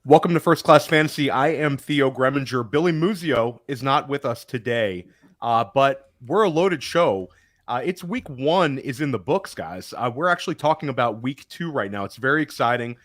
Welcome to First Class Fantasy. I am Theo Gremminger. Billy Muzio is not with us today, but we're a loaded show. It's week 1 is in the books, guys. We're actually talking about week 2 right now. It's very exciting.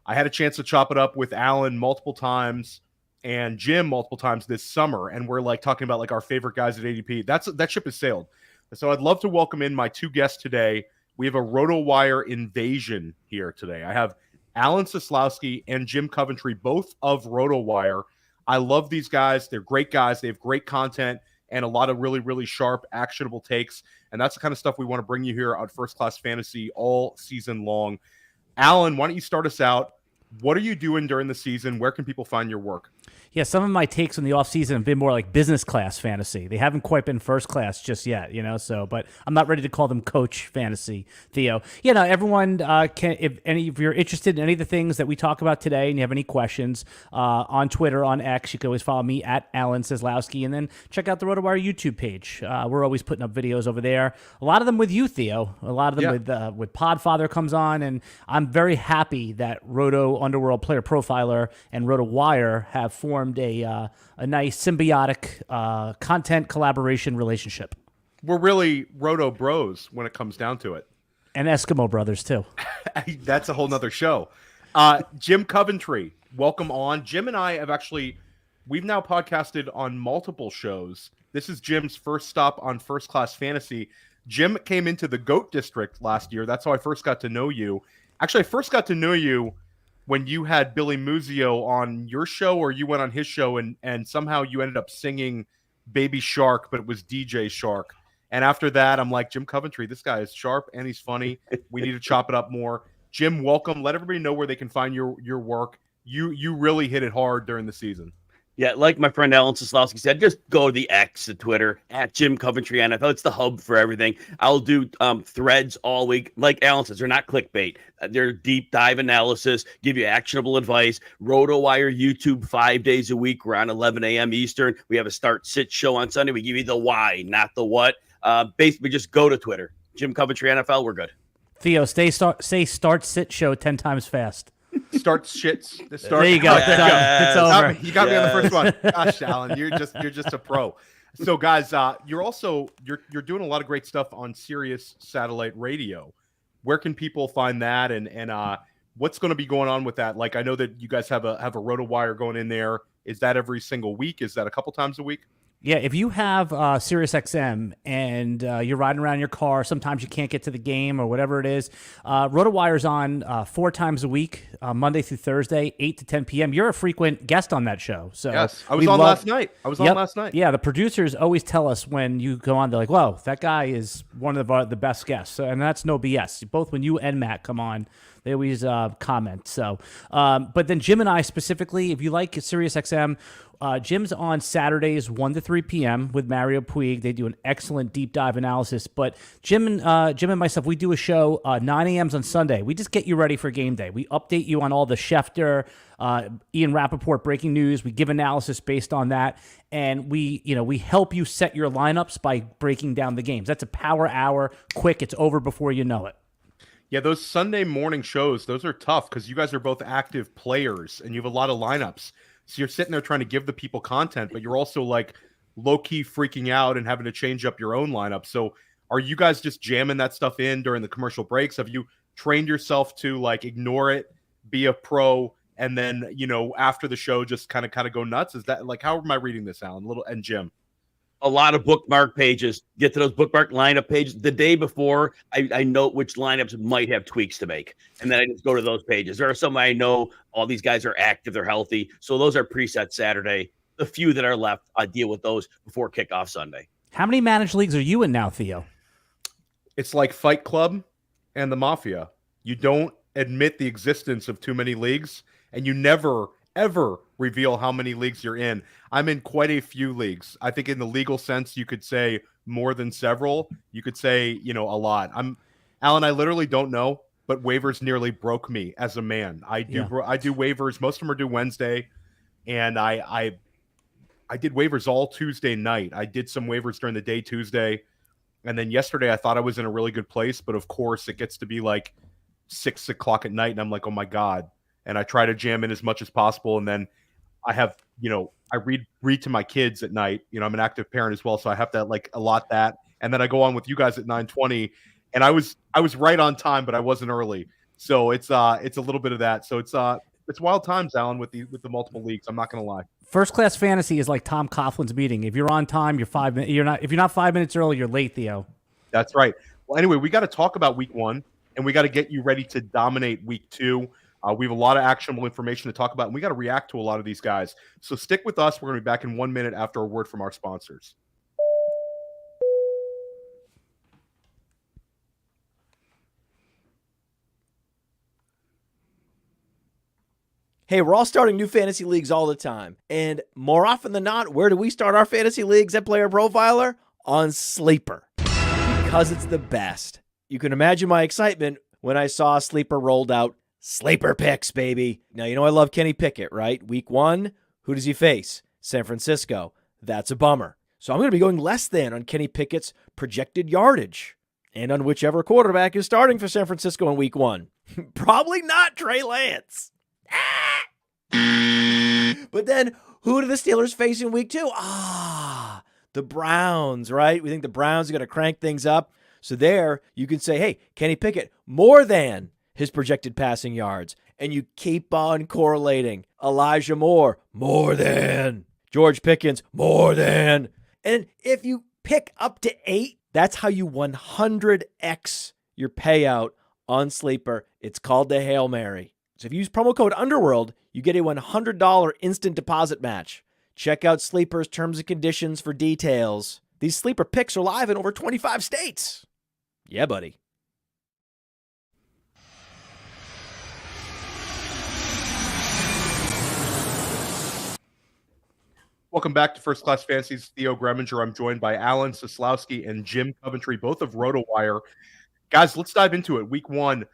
I had a chance to chop it up with Alan multiple times and Jim multiple times this summer, and we're like talking about like our favorite guys at ADP. That ship has sailed. So I'd love to welcome in my 2 guests today. We have a RotoWire invasion here today. I have Alan Seslowsky and Jim Coventry, both of RotoWire. I love these guys. They're great guys. They have great content and a lot of really, really sharp, actionable takes. And that's the kind of stuff we want to bring you here on First Class Fantasy all season long. Alan, why don't you start us out? What are you doing during the season? Where can people find your work? Yeah, some of my takes in the offseason have been more like business class fantasy. They haven't quite been first class just yet, but I'm not ready to call them coach fantasy, Theo. Everyone can, if you're interested in any of the things that we talk about today and you have any questions on Twitter, on X, you can always follow me at Alan Seslowsky and then check out the RotoWire YouTube page. We're always putting up videos over there. A lot of them with you, Theo. A lot of them with Podfather comes on, and I'm very happy that Roto Underworld Player Profiler and RotoWire have formed a nice symbiotic content collaboration relationship. We're really Roto bros when it comes down to it. And Eskimo brothers, too. That's a whole nother show. Jim Coventry, welcome on. Jim and I have we've now podcasted on multiple shows. This is Jim's first stop on First Class Fantasy. Jim came into the GOAT District last year. That's how I first got to know you. Actually, I first got to know you when you had Billy Muzio on your show, or you went on his show and somehow you ended up singing Baby Shark, but it was DJ Shark. And after that, I'm like, Jim Coventry, this guy is sharp and he's funny. We need to chop it up more. Jim, welcome. Let everybody know where they can find your work. You really hit it hard during the season. Yeah, like my friend Alan Seslowsky said, just go to the X at Twitter, at Jim Coventry NFL. It's the hub for everything. I'll do threads all week. Like Alan says, they're not clickbait. They're deep dive analysis, give you actionable advice. RotoWire YouTube 5 days a week. We're on 11 a.m. Eastern. We have a start-sit show on Sunday. We give you the why, not the what. Basically, just go to Twitter. Jim Coventry NFL, we're good. Theo, say start-sit show 10 times fast. Start shits. There you go. It's over. You got me on the first one. Gosh, Alan, you're just a pro. So, guys, you're doing a lot of great stuff on Sirius Satellite Radio. Where can people find that, and what's going to be going on with that? Like, I know that you guys have a RotoWire going in there. Is that every single week? Is that a couple times a week? Yeah, if you have SiriusXM and you're riding around your car, sometimes you can't get to the game or whatever it is, RotoWire's on 4 times a week, Monday through Thursday, 8 to 10 p.m. You're a frequent guest on that show. So yes, I was on last night. Last night. Yeah, the producers always tell us when you go on, they're like, whoa, that guy is one of the best guests. And that's no BS. Both when you and Matt come on, they always comment. So, but then Jim and I specifically, if you like SiriusXM, Jim's on Saturdays 1 to 3 p.m. with Mario Puig. They do an excellent deep dive analysis. But Jim and myself, we do a show 9 a.m. on Sunday. We just get you ready for game day. We update you on all the Schefter, Ian Rappaport breaking news. We give analysis based on that, and we help you set your lineups by breaking down the games. That's a power hour, quick. It's over before you know it. Yeah, those Sunday morning shows, those are tough because you guys are both active players and you have a lot of lineups. So you're sitting there trying to give the people content, but you're also like low-key freaking out and having to change up your own lineup. So are you guys just jamming that stuff in during the commercial breaks? Have you trained yourself to like ignore it, be a pro, and then, after the show just kind of go nuts? Is that like, how am I reading this, Alan? And Jim? A lot of bookmark pages. Get to those bookmark lineup pages the day before. I note which lineups might have tweaks to make, and then I just go to those pages. There are some I know all these guys are active, they're healthy, so those are preset Saturday. The few that are left, I deal with those before kickoff Sunday. How many managed leagues are you in now, Theo? It's like Fight Club and the Mafia. You don't admit the existence of too many leagues, and you never ever reveal how many leagues you're in. I'm in quite a few leagues. I think in the legal sense, you could say more than several. You could say, a lot. Alan, I literally don't know, but waivers nearly broke me as a man. I do waivers. Most of them are due Wednesday. And I did waivers all Tuesday night. I did some waivers during the day Tuesday. And then yesterday I thought I was in a really good place, but of course it gets to be like 6 o'clock at night. And I'm like, oh my God, and I try to jam in as much as possible. And then I have, I read to my kids at night. I'm an active parent as well, so I have to allot that. And then I go on with you guys at 9:20, and I was right on time, but I wasn't early. So it's a little bit of that. So it's wild times, Alan, with the multiple leagues. I'm not going to lie. First class fantasy is like Tom Coughlin's meeting. If you're on time, you're 5 minutes. If you're not 5 minutes early, you're late, Theo. That's right. Well, anyway, we got to talk about week 1, and we got to get you ready to dominate week 2. We have a lot of actionable information to talk about, and we got to react to a lot of these guys. So stick with us. We're going to be back in 1 minute after a word from our sponsors. Hey, we're all starting new fantasy leagues all the time. And more often than not, where do we start our fantasy leagues at Player Profiler? On Sleeper. Because it's the best. You can imagine my excitement when I saw Sleeper rolled out. Sleeper picks, baby. Now, I love Kenny Pickett, right? Week 1, who does he face? San Francisco. That's a bummer. So I'm going to be going less than on Kenny Pickett's projected yardage and on whichever quarterback is starting for San Francisco in week 1. Probably not Trey Lance. But then, who do the Steelers face in week 2? The Browns, right? We think the Browns are going to crank things up. So there, you can say, hey, Kenny Pickett, more than his projected passing yards. And you keep on correlating. Elijah Moore, more than. George Pickens, more than. And if you pick up to 8, that's how you 100x your payout on Sleeper. It's called the Hail Mary. So if you use promo code Underworld, you get a $100 instant deposit match. Check out Sleeper's terms and conditions for details. These Sleeper picks are live in over 25 states. Yeah, buddy. Welcome back to First Class Fantasy's Theo Gremminger. I'm joined by Alan Seslowsky and Jim Coventry, both of RotoWire. Guys, let's dive into it. Week 1.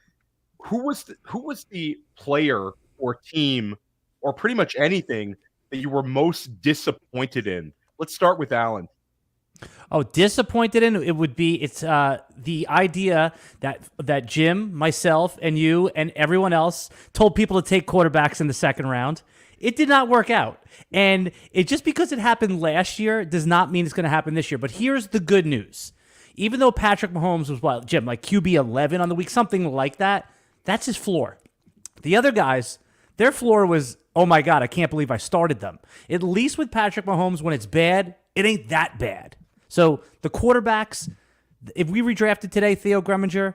Who was the player or team or pretty much anything that you were most disappointed in? Let's start with Alan. Oh, disappointed in it would be the idea that Jim, myself, and you and everyone else told people to take quarterbacks in the second round. It did not work out, and it just because it happened last year does not mean it's going to happen this year. But here's the good news: even though Patrick Mahomes was Jim, like QB 11 on the week, something like that. That's his floor. The other guys, their floor was, oh my God, I can't believe I started them. At least with Patrick Mahomes, when it's bad, it ain't that bad. So the quarterbacks, if we redrafted today, Theo Gremminger,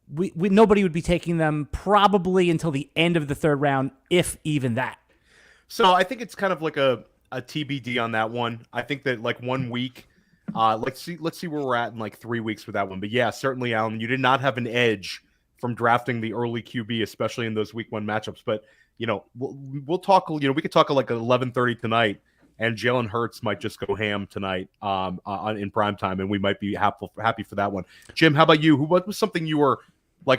nobody would be taking them probably until the end of the third round, if even that. So I think it's kind of like a TBD on that one. I think that 1 week, let's see where we're at in 3 weeks with that one. But yeah, certainly, Alan, you did not have an edge from drafting the early QB, especially in those week 1 matchups. But, we'll talk, we could talk at 11:30 tonight, and Jalen Hurts might just go ham tonight in prime time, and we might be happy for that one. Jim, how about you? What was something you were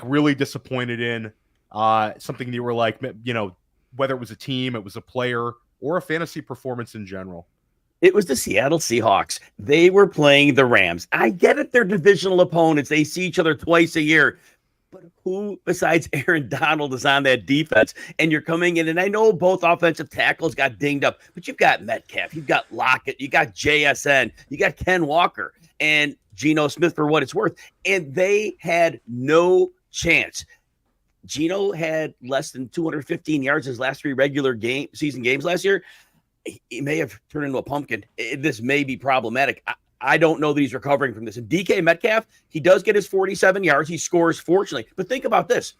really disappointed in? Something that you were whether it was a team, it was a player, or a fantasy performance in general? It was the Seattle Seahawks. They were playing the Rams. I get it. They're divisional opponents. They see each other twice a year. But who besides Aaron Donald is on that defense? And you're coming in, and I know both offensive tackles got dinged up, but you've got Metcalf, you've got Lockett, you got JSN, you got Ken Walker, and Geno Smith for what it's worth. And they had no chance. Geno had less than 215 yards his last 3 regular season games last year. He may have turned into a pumpkin. This may be problematic. I don't know that he's recovering from this. And DK Metcalf, he does get his 47 yards. He scores, fortunately. But think about this.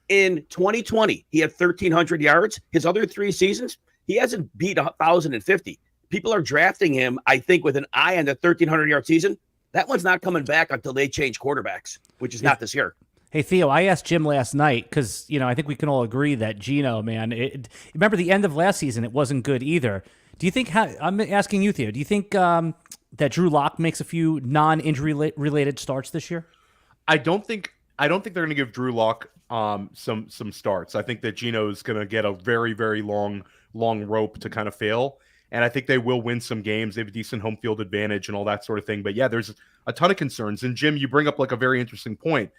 In 2020, he had 1,300 yards. His other 3 seasons, he hasn't beat 1,050. People are drafting him, I think, with an eye on the 1,300-yard season. That one's not coming back until they change quarterbacks, which is not this year. Hey, Theo, I asked Jim last night because, I think we can all agree that Geno, man, remember the end of last season, it wasn't good either. Do you think, I'm asking you, Theo, do you think that Drew Lock makes a few non-injury related starts this year? I don't think they're going to give Drew Lock some starts. I think that Geno's going to get a very, very long rope to kind of fail. And I think they will win some games. They have a decent home field advantage and all that sort of thing. But yeah, there's a ton of concerns. And Jim, you bring up a very interesting point,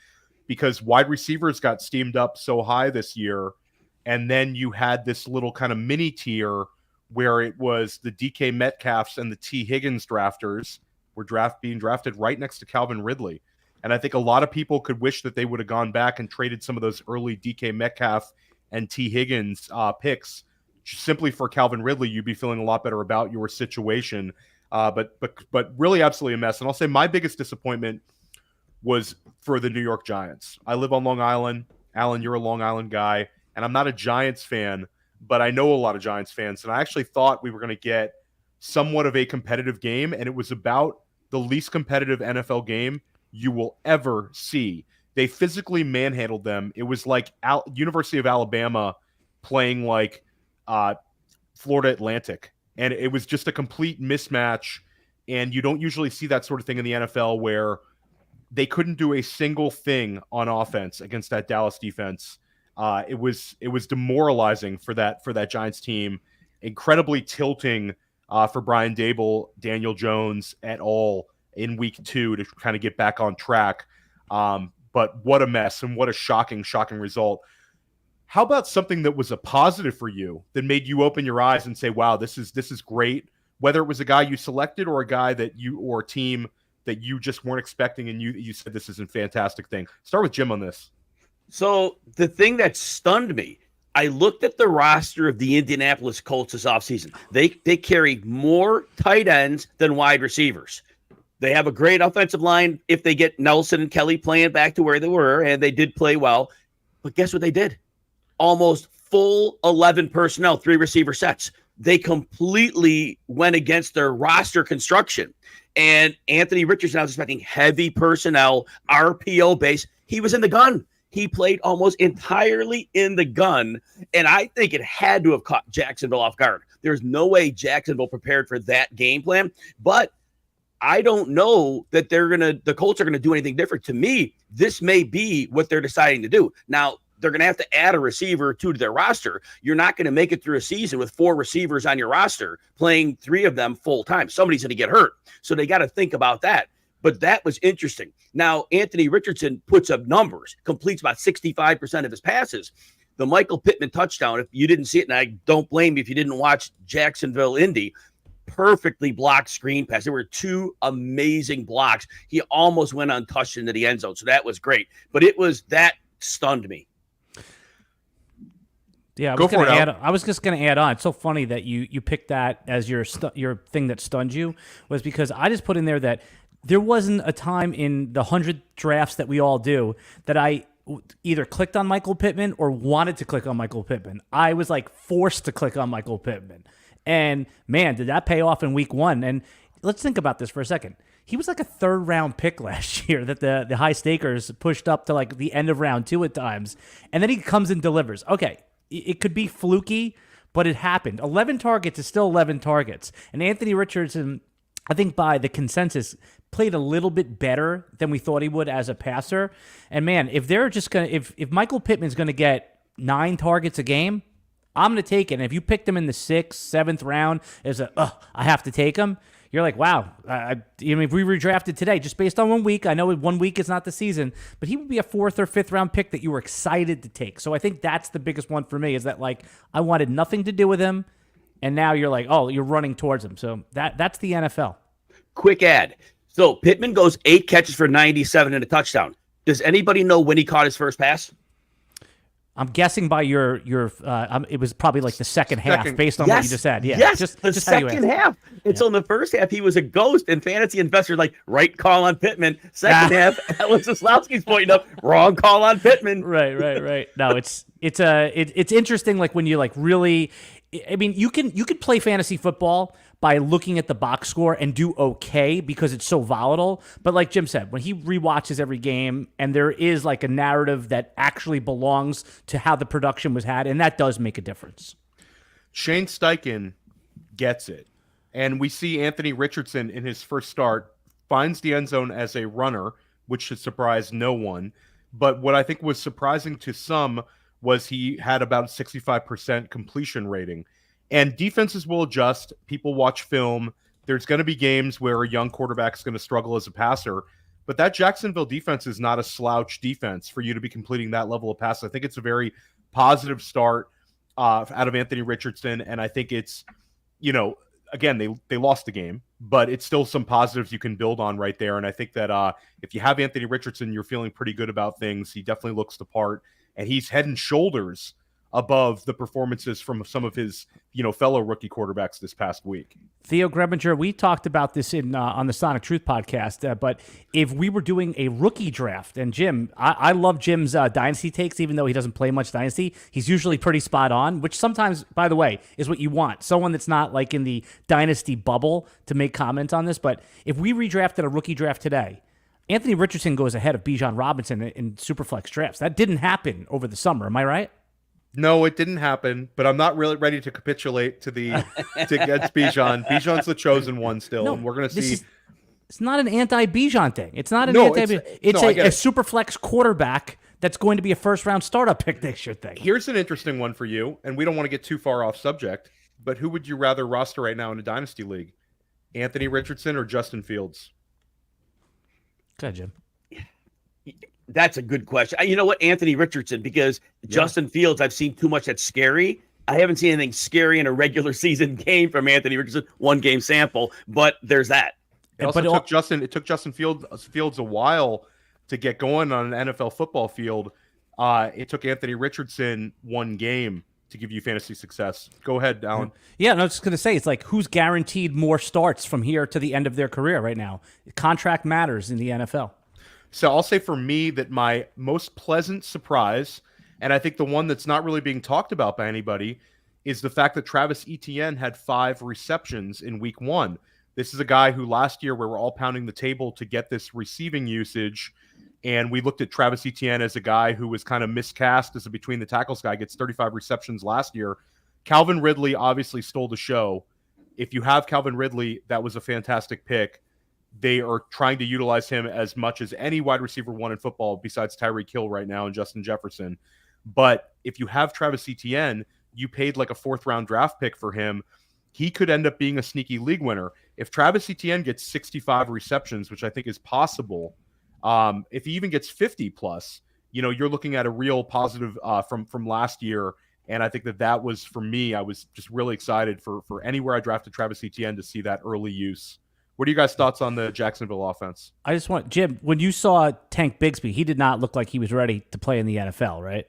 because wide receivers got steamed up so high this year. And then you had this little kind of mini tier where it was the DK Metcalfs and the T. Higgins drafters were being drafted right next to Calvin Ridley. And I think a lot of people could wish that they would have gone back and traded some of those early DK Metcalf and T. Higgins picks simply for Calvin Ridley. You'd be feeling a lot better about your situation. But really absolutely a mess. And I'll say my biggest disappointment was for the New York Giants. I live on Long Island. Alan, you're a Long Island guy, and I'm not a Giants fan, but I know a lot of Giants fans. And I actually thought we were going to get somewhat of a competitive game, and it was about the least competitive NFL game you will ever see. They physically manhandled them. It was like University of Alabama playing like Florida Atlantic. And it was just a complete mismatch. And you don't usually see that sort of thing in the NFL where they couldn't do a single thing on offense against that Dallas defense. It was demoralizing for that Giants team. Incredibly tilting for Brian Dable, Daniel Jones et al. In week 2 to kind of get back on track. But what a mess and what a shocking result. How about something that was a positive for you that made you open your eyes and say, wow, this is great, whether it was a guy you selected or a guy that you or a team that you just weren't expecting and you said this is a fantastic thing? Start with Jim on this. So the thing that stunned me, I looked at the roster of the Indianapolis Colts this offseason. They carry more tight ends than wide receivers. They have a great offensive line if they get Nelson and Kelly playing back to where they were, and they did play well. But guess what they did? Almost full 11 personnel, 3 receiver sets. They completely went against their roster construction. And Anthony Richardson, I was expecting heavy personnel, RPO base. He was in the gun. He played almost entirely in the gun. And I think it had to have caught Jacksonville off guard. There's no way Jacksonville prepared for that game plan. But I don't know that the Colts are going to do anything different. To me, this may be what they're deciding to do. Now, they're going to have to add a receiver or 2 to their roster. You're not going to make it through a season with 4 receivers on your roster, playing 3 of them full time. Somebody's going to get hurt. So they got to think about that. But that was interesting. Now, Anthony Richardson puts up numbers, completes about 65% of his passes. The Michael Pittman touchdown, if you didn't see it, and I don't blame you if you didn't watch Jacksonville Indy, perfectly blocked screen pass. There were 2 amazing blocks. He almost went untouched into the end zone. So that was great. But that stunned me. Yeah, I was just going to add on. It's so funny that you picked that as your thing that stunned you, was because I just put in there that there wasn't a time in the 100 drafts that we all do that I either clicked on Michael Pittman or wanted to click on Michael Pittman. I was like forced to click on Michael Pittman. And man, did that pay off in week 1. And let's think about this for a second. He was like a 3rd round pick last year that the high stakers pushed up to like the end of round 2 at times. And then he comes and delivers. Okay, it could be fluky, but it happened. 11 targets is still 11 targets. And Anthony Richardson, I think by the consensus, played a little bit better than we thought he would as a passer. And man, if they're just going to, if Michael Pittman's going to get 9 targets a game, I'm going to take it. And if you picked him in the 6th, 7th round as I have to take him, you're like, wow. If we redrafted today, just based on 1 week, I know 1 week is not the season, but he would be a 4th or 5th round pick that you were excited to take. So I think that's the biggest one for me, is that like I wanted nothing to do with him, and now you're like, oh, you're running towards him. So that's the NFL. Quick ad. So Pittman goes 8 catches for 97 and a touchdown. Does anybody know when he caught his first pass? I'm guessing by your it was probably like the second half based on what you just said. Yeah. Yes, just the second half. And so in the first half, he was a ghost, and fantasy investors like, right call on Pittman. Second half, Alan Seslowsky's pointing up, wrong call on Pittman. Right. No, it's interesting. Like when you like really, I mean, you could play fantasy football by looking at the box score and do okay because it's so volatile. But like Jim said, when he rewatches every game and there is like a narrative that actually belongs to how the production was had, and that does make a difference. Shane Steichen gets it. And we see Anthony Richardson in his first start finds the end zone as a runner, which should surprise no one. But what I think was surprising to some was he had about a 65% completion rating. And defenses will adjust. People watch film. There's going to be games where a young quarterback is going to struggle as a passer. But that Jacksonville defense is not a slouch defense for you to be completing that level of passes. I think it's a very positive start. out of Anthony Richardson, and I think it's, again, they lost the game, but it's still some positives you can build on right there. And I think that if you have Anthony Richardson, you're feeling pretty good about things. He definitely looks the part, and he's head and shoulders above the performances from some of his, fellow rookie quarterbacks this past week. Theo Gremminger, we talked about this on the Sonic Truth podcast, but if we were doing a rookie draft, and Jim, I love Jim's dynasty takes, even though he doesn't play much dynasty, he's usually pretty spot on, which sometimes, by the way, is what you want. Someone that's not like in the dynasty bubble to make comments on this. But if we redrafted a rookie draft today, Anthony Richardson goes ahead of Bijan Robinson in Superflex drafts. That didn't happen over the summer. Am I right? No, it didn't happen, but I'm not really ready to capitulate to against Bijan. Bijan's the chosen one still, and we're going to see. It's not an anti-Bijan thing. It's not an anti-Bijan. It's a super flex quarterback that's going to be a first-round startup pick next year thing. Here's an interesting one for you, and we don't want to get too far off subject, but who would you rather roster right now in a dynasty league? Anthony Richardson or Justin Fields? Go ahead, Jim. That's a good question. You know what? Anthony Richardson, because Justin Fields, I've seen too much that's scary. I haven't seen anything scary in a regular season game from Anthony Richardson, 1 game sample, but there's that. It took Justin Fields a while to get going on an NFL football field. It took Anthony Richardson 1 game to give you fantasy success. Go ahead, Alan. Yeah, I was just going to say, it's like who's guaranteed more starts from here to the end of their career right now. Contract matters in the NFL. So I'll say for me that my most pleasant surprise, and I think the one that's not really being talked about by anybody, is the fact that Travis Etienne had 5 receptions in week 1. This is a guy who last year we were all pounding the table to get this receiving usage, and we looked at Travis Etienne as a guy who was kind of miscast as a between the tackles guy, gets 35 receptions last year. Calvin Ridley obviously stole the show. If you have Calvin Ridley, that was a fantastic pick. They are trying to utilize him as much as any wide receiver 1 in football besides Tyreek Hill right now and Justin Jefferson. But if you have Travis Etienne, you paid like a 4th-round draft pick for him. He could end up being a sneaky league winner. If Travis Etienne gets 65 receptions, which I think is possible, if he even gets 50+, you're looking at a real positive from last year. And I think that was, for me, I was just really excited for anywhere I drafted Travis Etienne to see that early use. What are you guys' thoughts on the Jacksonville offense? I just want, Jim, when you saw Tank Bigsby, he did not look like he was ready to play in the NFL, right?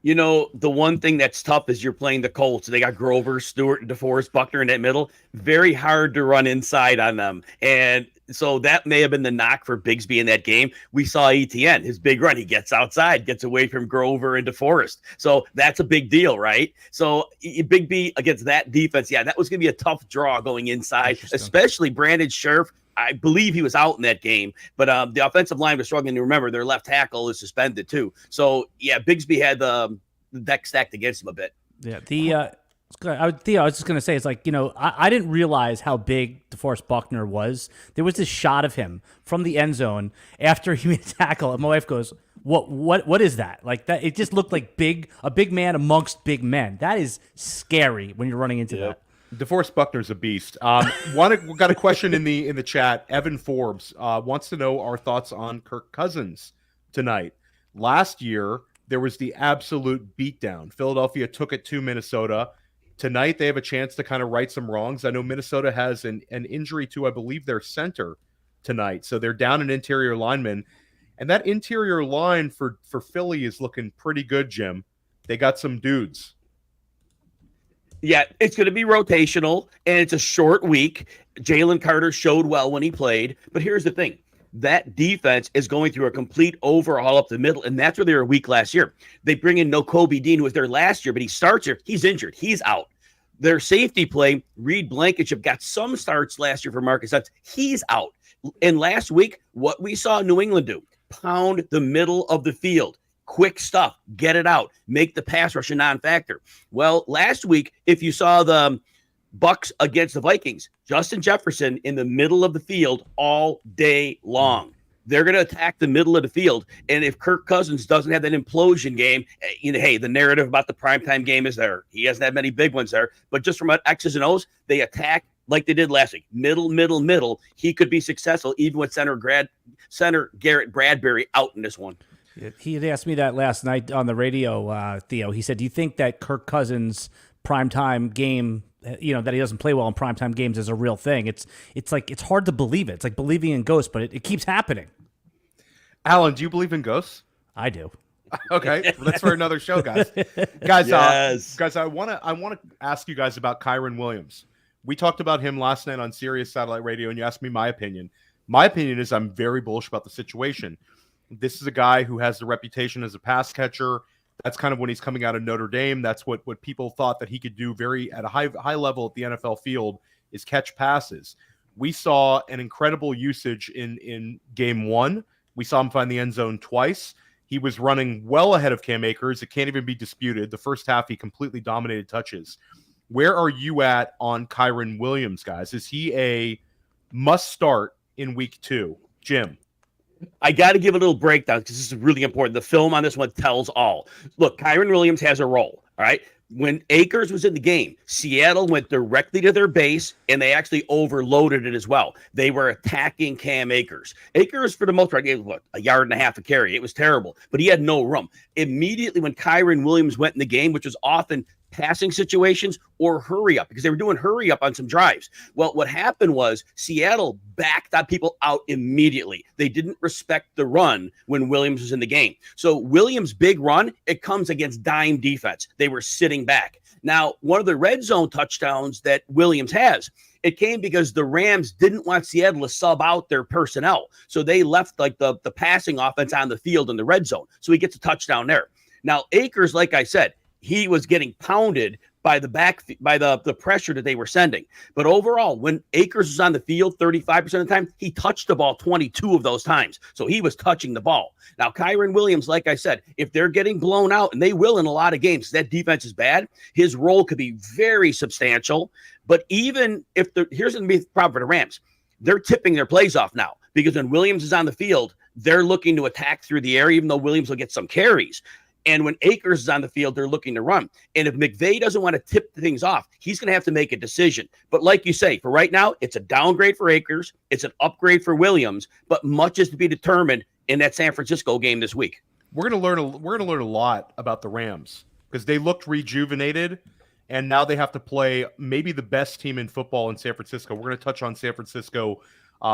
The one thing that's tough is you're playing the Colts. They got Grover, Stewart, and DeForest Buckner in that middle. Very hard to run inside on them. And so that may have been the knock for Bigsby in that game. We saw Etienne, his big run. He gets outside, gets away from Grover and DeForest. So that's a big deal, right? So Bigsby against that defense, that was going to be a tough draw going inside, especially Brandon Scherf. I believe he was out in that game, but the offensive line was struggling. To remember, their left tackle is suspended too. So, Bigsby had the deck stacked against him a bit. Yeah, Theo, I was just going to say, it's like, I didn't realize how big DeForest Buckner was. There was this shot of him from the end zone after he made a tackle, and my wife goes, what is that? Like that, it just looked like a big man amongst big men. That is scary when you're running into that. DeForest Buckner's a beast. We got a question in the chat. Evan Forbes wants to know our thoughts on Kirk Cousins tonight. Last year, there was the absolute beatdown. Philadelphia took it to Minnesota. Tonight, they have a chance to kind of right some wrongs. I know Minnesota has an injury to, I believe, their center tonight. So they're down an interior lineman. And that interior line for Philly is looking pretty good, Jim. They got some dudes. Yeah, it's going to be rotational, and it's a short week. Jalen Carter showed well when he played. But here's the thing. That defense is going through a complete overhaul up the middle, and that's where they were weak last year. They bring in Kobe Dean, who was there last year, but he starts here. He's injured. He's out. Their safety play, Reed Blankenship, got some starts last year for Marcus Hutz. He's out. And last week, what we saw New England do, pound the middle of the field. Quick stuff, get it out, make the pass rush a non-factor. Well, last week, if you saw the Bucks against the Vikings, Justin Jefferson in the middle of the field all day long. They're going to attack the middle of the field. And if Kirk Cousins doesn't have that implosion game, hey, the narrative about the primetime game is there. He hasn't had many big ones there. But just from X's and O's, they attack like they did last week. Middle. He could be successful even with center Garrett Bradbury out in this one. He had asked me that last night on the radio, Theo. He said, do you think that Kirk Cousins' primetime game, that he doesn't play well in primetime games is a real thing? It's like, it's hard to believe it. It's like believing in ghosts, but it keeps happening. Alan, do you believe in ghosts? I do. Okay, well, that's for another show, guys. Guys, Yes. I want to ask you guys about Kyren Williams. We talked about him last night on Sirius Satellite Radio, and you asked me my opinion. My opinion is I'm very bullish about the situation. This is a guy who has the reputation as a pass catcher. That's kind of when he's coming out of Notre Dame. That's what people thought that he could do at a high level at the NFL field is catch passes. We saw an incredible usage in game one. We saw him find the end zone twice. He was running well ahead of Cam Akers. It can't even be disputed. The first half, he completely dominated touches. Where are you at on Kyren Williams, guys? Is he a must start in week 2? Jim? I got to give a little breakdown because this is really important. The film on this one tells all. Look, Kyren Williams has a role, all right? When Akers was in the game, Seattle went directly to their base, and they actually overloaded it as well. They were attacking Cam Akers. Akers, for the most part, gave, a yard and a half a carry. It was terrible, but he had no room. Immediately when Kyren Williams went in the game, which was often passing situations or hurry up, because they were doing hurry up on some drives. Well, what happened was Seattle backed that people out immediately. They didn't respect the run when Williams was in the game. So Williams' big run, it comes against dime defense. They were sitting back. Now, one of the red zone touchdowns that Williams has, it came because the Rams didn't want Seattle to sub out their personnel. So they left like the passing offense on the field in the red zone. So he gets a touchdown there. Now, Akers, like I said, he was getting pounded by the pressure that they were sending. But overall, when Akers was on the field 35% of the time, he touched the ball 22 of those times. So he was touching the ball. Now, Kyren Williams, like I said, if they're getting blown out, and they will in a lot of games, that defense is bad, his role could be very substantial. But even if here's going to be the problem for the Rams. They're tipping their plays off now because when Williams is on the field, they're looking to attack through the air, even though Williams will get some carries. And when Akers is on the field, they're looking to run. And if McVay doesn't want to tip things off, he's going to have to make a decision. But like you say, for right now, it's a downgrade for Akers. It's an upgrade for Williams. But much is to be determined in that San Francisco game this week. We're going to learn a lot about the Rams because they looked rejuvenated, and now they have to play maybe the best team in football in San Francisco. We're going to touch on San Francisco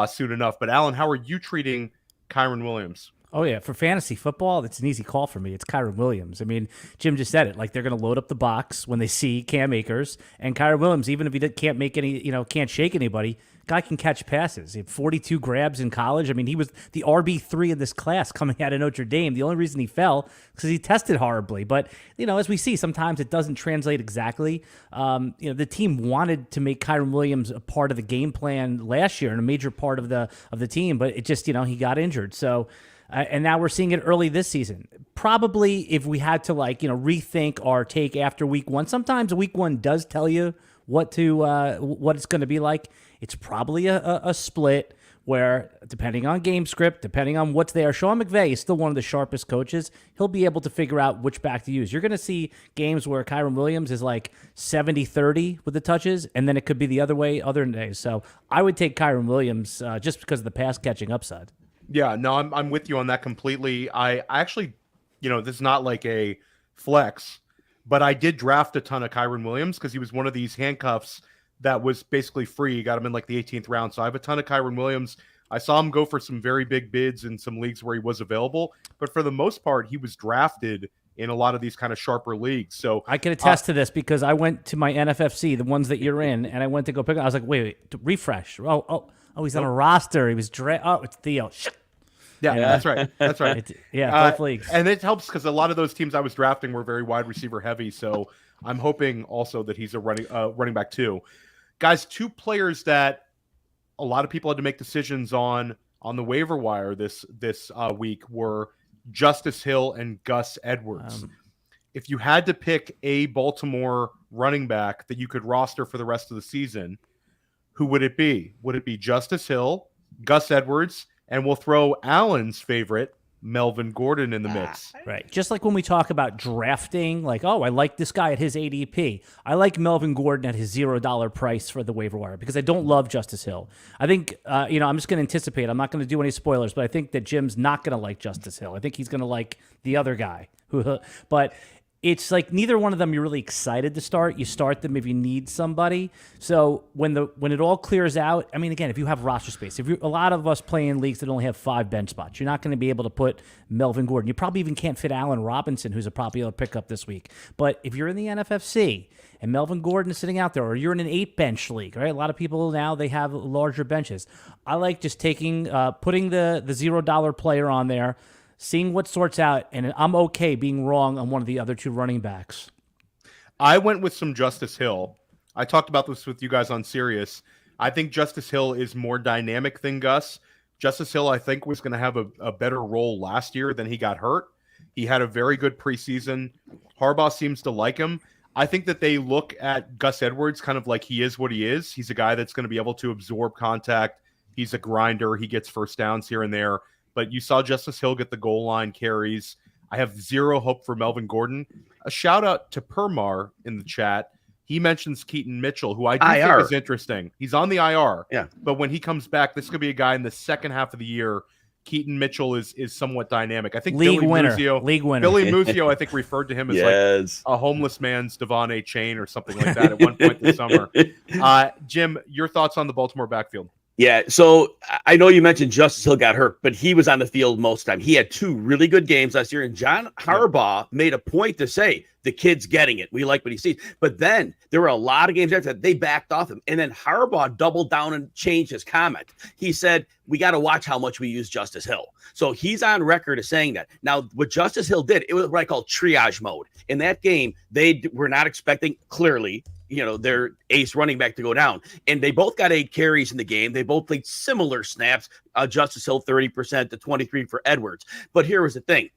soon enough. But Alan, how are you treating Kyren Williams? Oh, yeah. For fantasy football, it's an easy call for me. It's Kyren Williams. I mean, Jim just said it. Like, they're going to load up the box when they see Cam Akers. And Kyren Williams, even if he can't make any, can't shake anybody, guy can catch passes. He had 42 grabs in college. I mean, he was the RB3 in this class coming out of Notre Dame. The only reason he fell because he tested horribly. But, as we see, sometimes it doesn't translate exactly. The team wanted to make Kyren Williams a part of the game plan last year and a major part of the team. But it just, he got injured. So... and now we're seeing it early this season. Probably if we had to rethink our take after week 1, sometimes week 1 does tell you what it's going to be like. It's probably a split where depending on game script, depending on what's there, Sean McVay is still one of the sharpest coaches. He'll be able to figure out which back to use. You're going to see games where Kyren Williams is like 70-30 with the touches, and then it could be the other way other days. So I would take Kyren Williams just because of the pass catching upside. Yeah, no, I'm with you on that completely. I actually, this is not like a flex, but I did draft a ton of Kyren Williams because he was one of these handcuffs that was basically free. You got him in like the 18th round. So I have a ton of Kyren Williams. I saw him go for some very big bids in some leagues where he was available, but for the most part, he was drafted in a lot of these kind of sharper leagues. So I can attest to this because I went to my NFFC, the ones that you're in, and I went to go pick up. I was like, wait, refresh. Oh, he's on a roster. He was it's Theo. Yeah, that's right. That's right. Both leagues. And it helps because a lot of those teams I was drafting were very wide receiver heavy. So I'm hoping also that he's a running back too. Guys, 2 players that a lot of people had to make decisions on the waiver wire this week were Justice Hill and Gus Edwards. If you had to pick a Baltimore running back that you could roster for the rest of the season, who would it be? Would it be Justice Hill, Gus Edwards, and we'll throw Allen's favorite, Melvin Gordon in the mix. Right. Just like when we talk about drafting, like, oh, I like this guy at his ADP. I like Melvin Gordon at his $0 price for the waiver wire because I don't love Justice Hill. I think, I'm just going to anticipate. I'm not going to do any spoilers, but I think that Jim's not going to like Justice Hill. I think he's going to like the other guy. But it's like neither one of them you're really excited to start. You start them if you need somebody. So when it all clears out, I mean, again, if you have roster space, a lot of us play in leagues that only have 5 bench spots, you're not going to be able to put Melvin Gordon. You probably even can't fit Allen Robinson, who's a popular pickup this week. But if you're in the NFFC and Melvin Gordon is sitting out there, or you're in an 8-bench league, right? A lot of people now, they have larger benches. I like just putting the $0 player on there, seeing what sorts out, and I'm okay being wrong on one of the other 2 running backs. I went with some Justice Hill. I talked about this with you guys on Sirius. I think Justice Hill is more dynamic than Gus. Justice Hill, I think, was going to have a better role last year than he got hurt. He had a very good preseason. Harbaugh seems to like him. I think that they look at Gus Edwards kind of like he is what he is. He's a guy that's going to be able to absorb contact. He's a grinder. He gets first downs here and there. But you saw Justice Hill get the goal line carries. I have zero hope for Melvin Gordon. A shout out to Permar in the chat. He mentions Keaton Mitchell, who I do think is interesting. He's on the IR. Yeah. But when he comes back, this could be a guy in the second half of the year. Keaton Mitchell is somewhat dynamic. I think League Billy winner. Billy Muzio, I think, referred to him as like a homeless man's Devon A. Chain or something like that at one point this summer. Jim, your thoughts on the Baltimore backfield? Yeah, so I know you mentioned Justice Hill got hurt, but he was on the field most of the time. He had 2 really good games last year, and John Harbaugh made a point to say, the kid's getting it. We like what he sees. But then there were a lot of games after that they backed off him, and then Harbaugh doubled down and changed his comment. He said, we got to watch how much we use Justice Hill. So he's on record as saying that. Now, what Justice Hill did, it was what I call triage mode. In that game, they were not expecting, clearly, their ace running back to go down. And they both got 8 carries in the game. They both played similar snaps. Justice Hill 30% to 23 for Edwards. But here was the thing.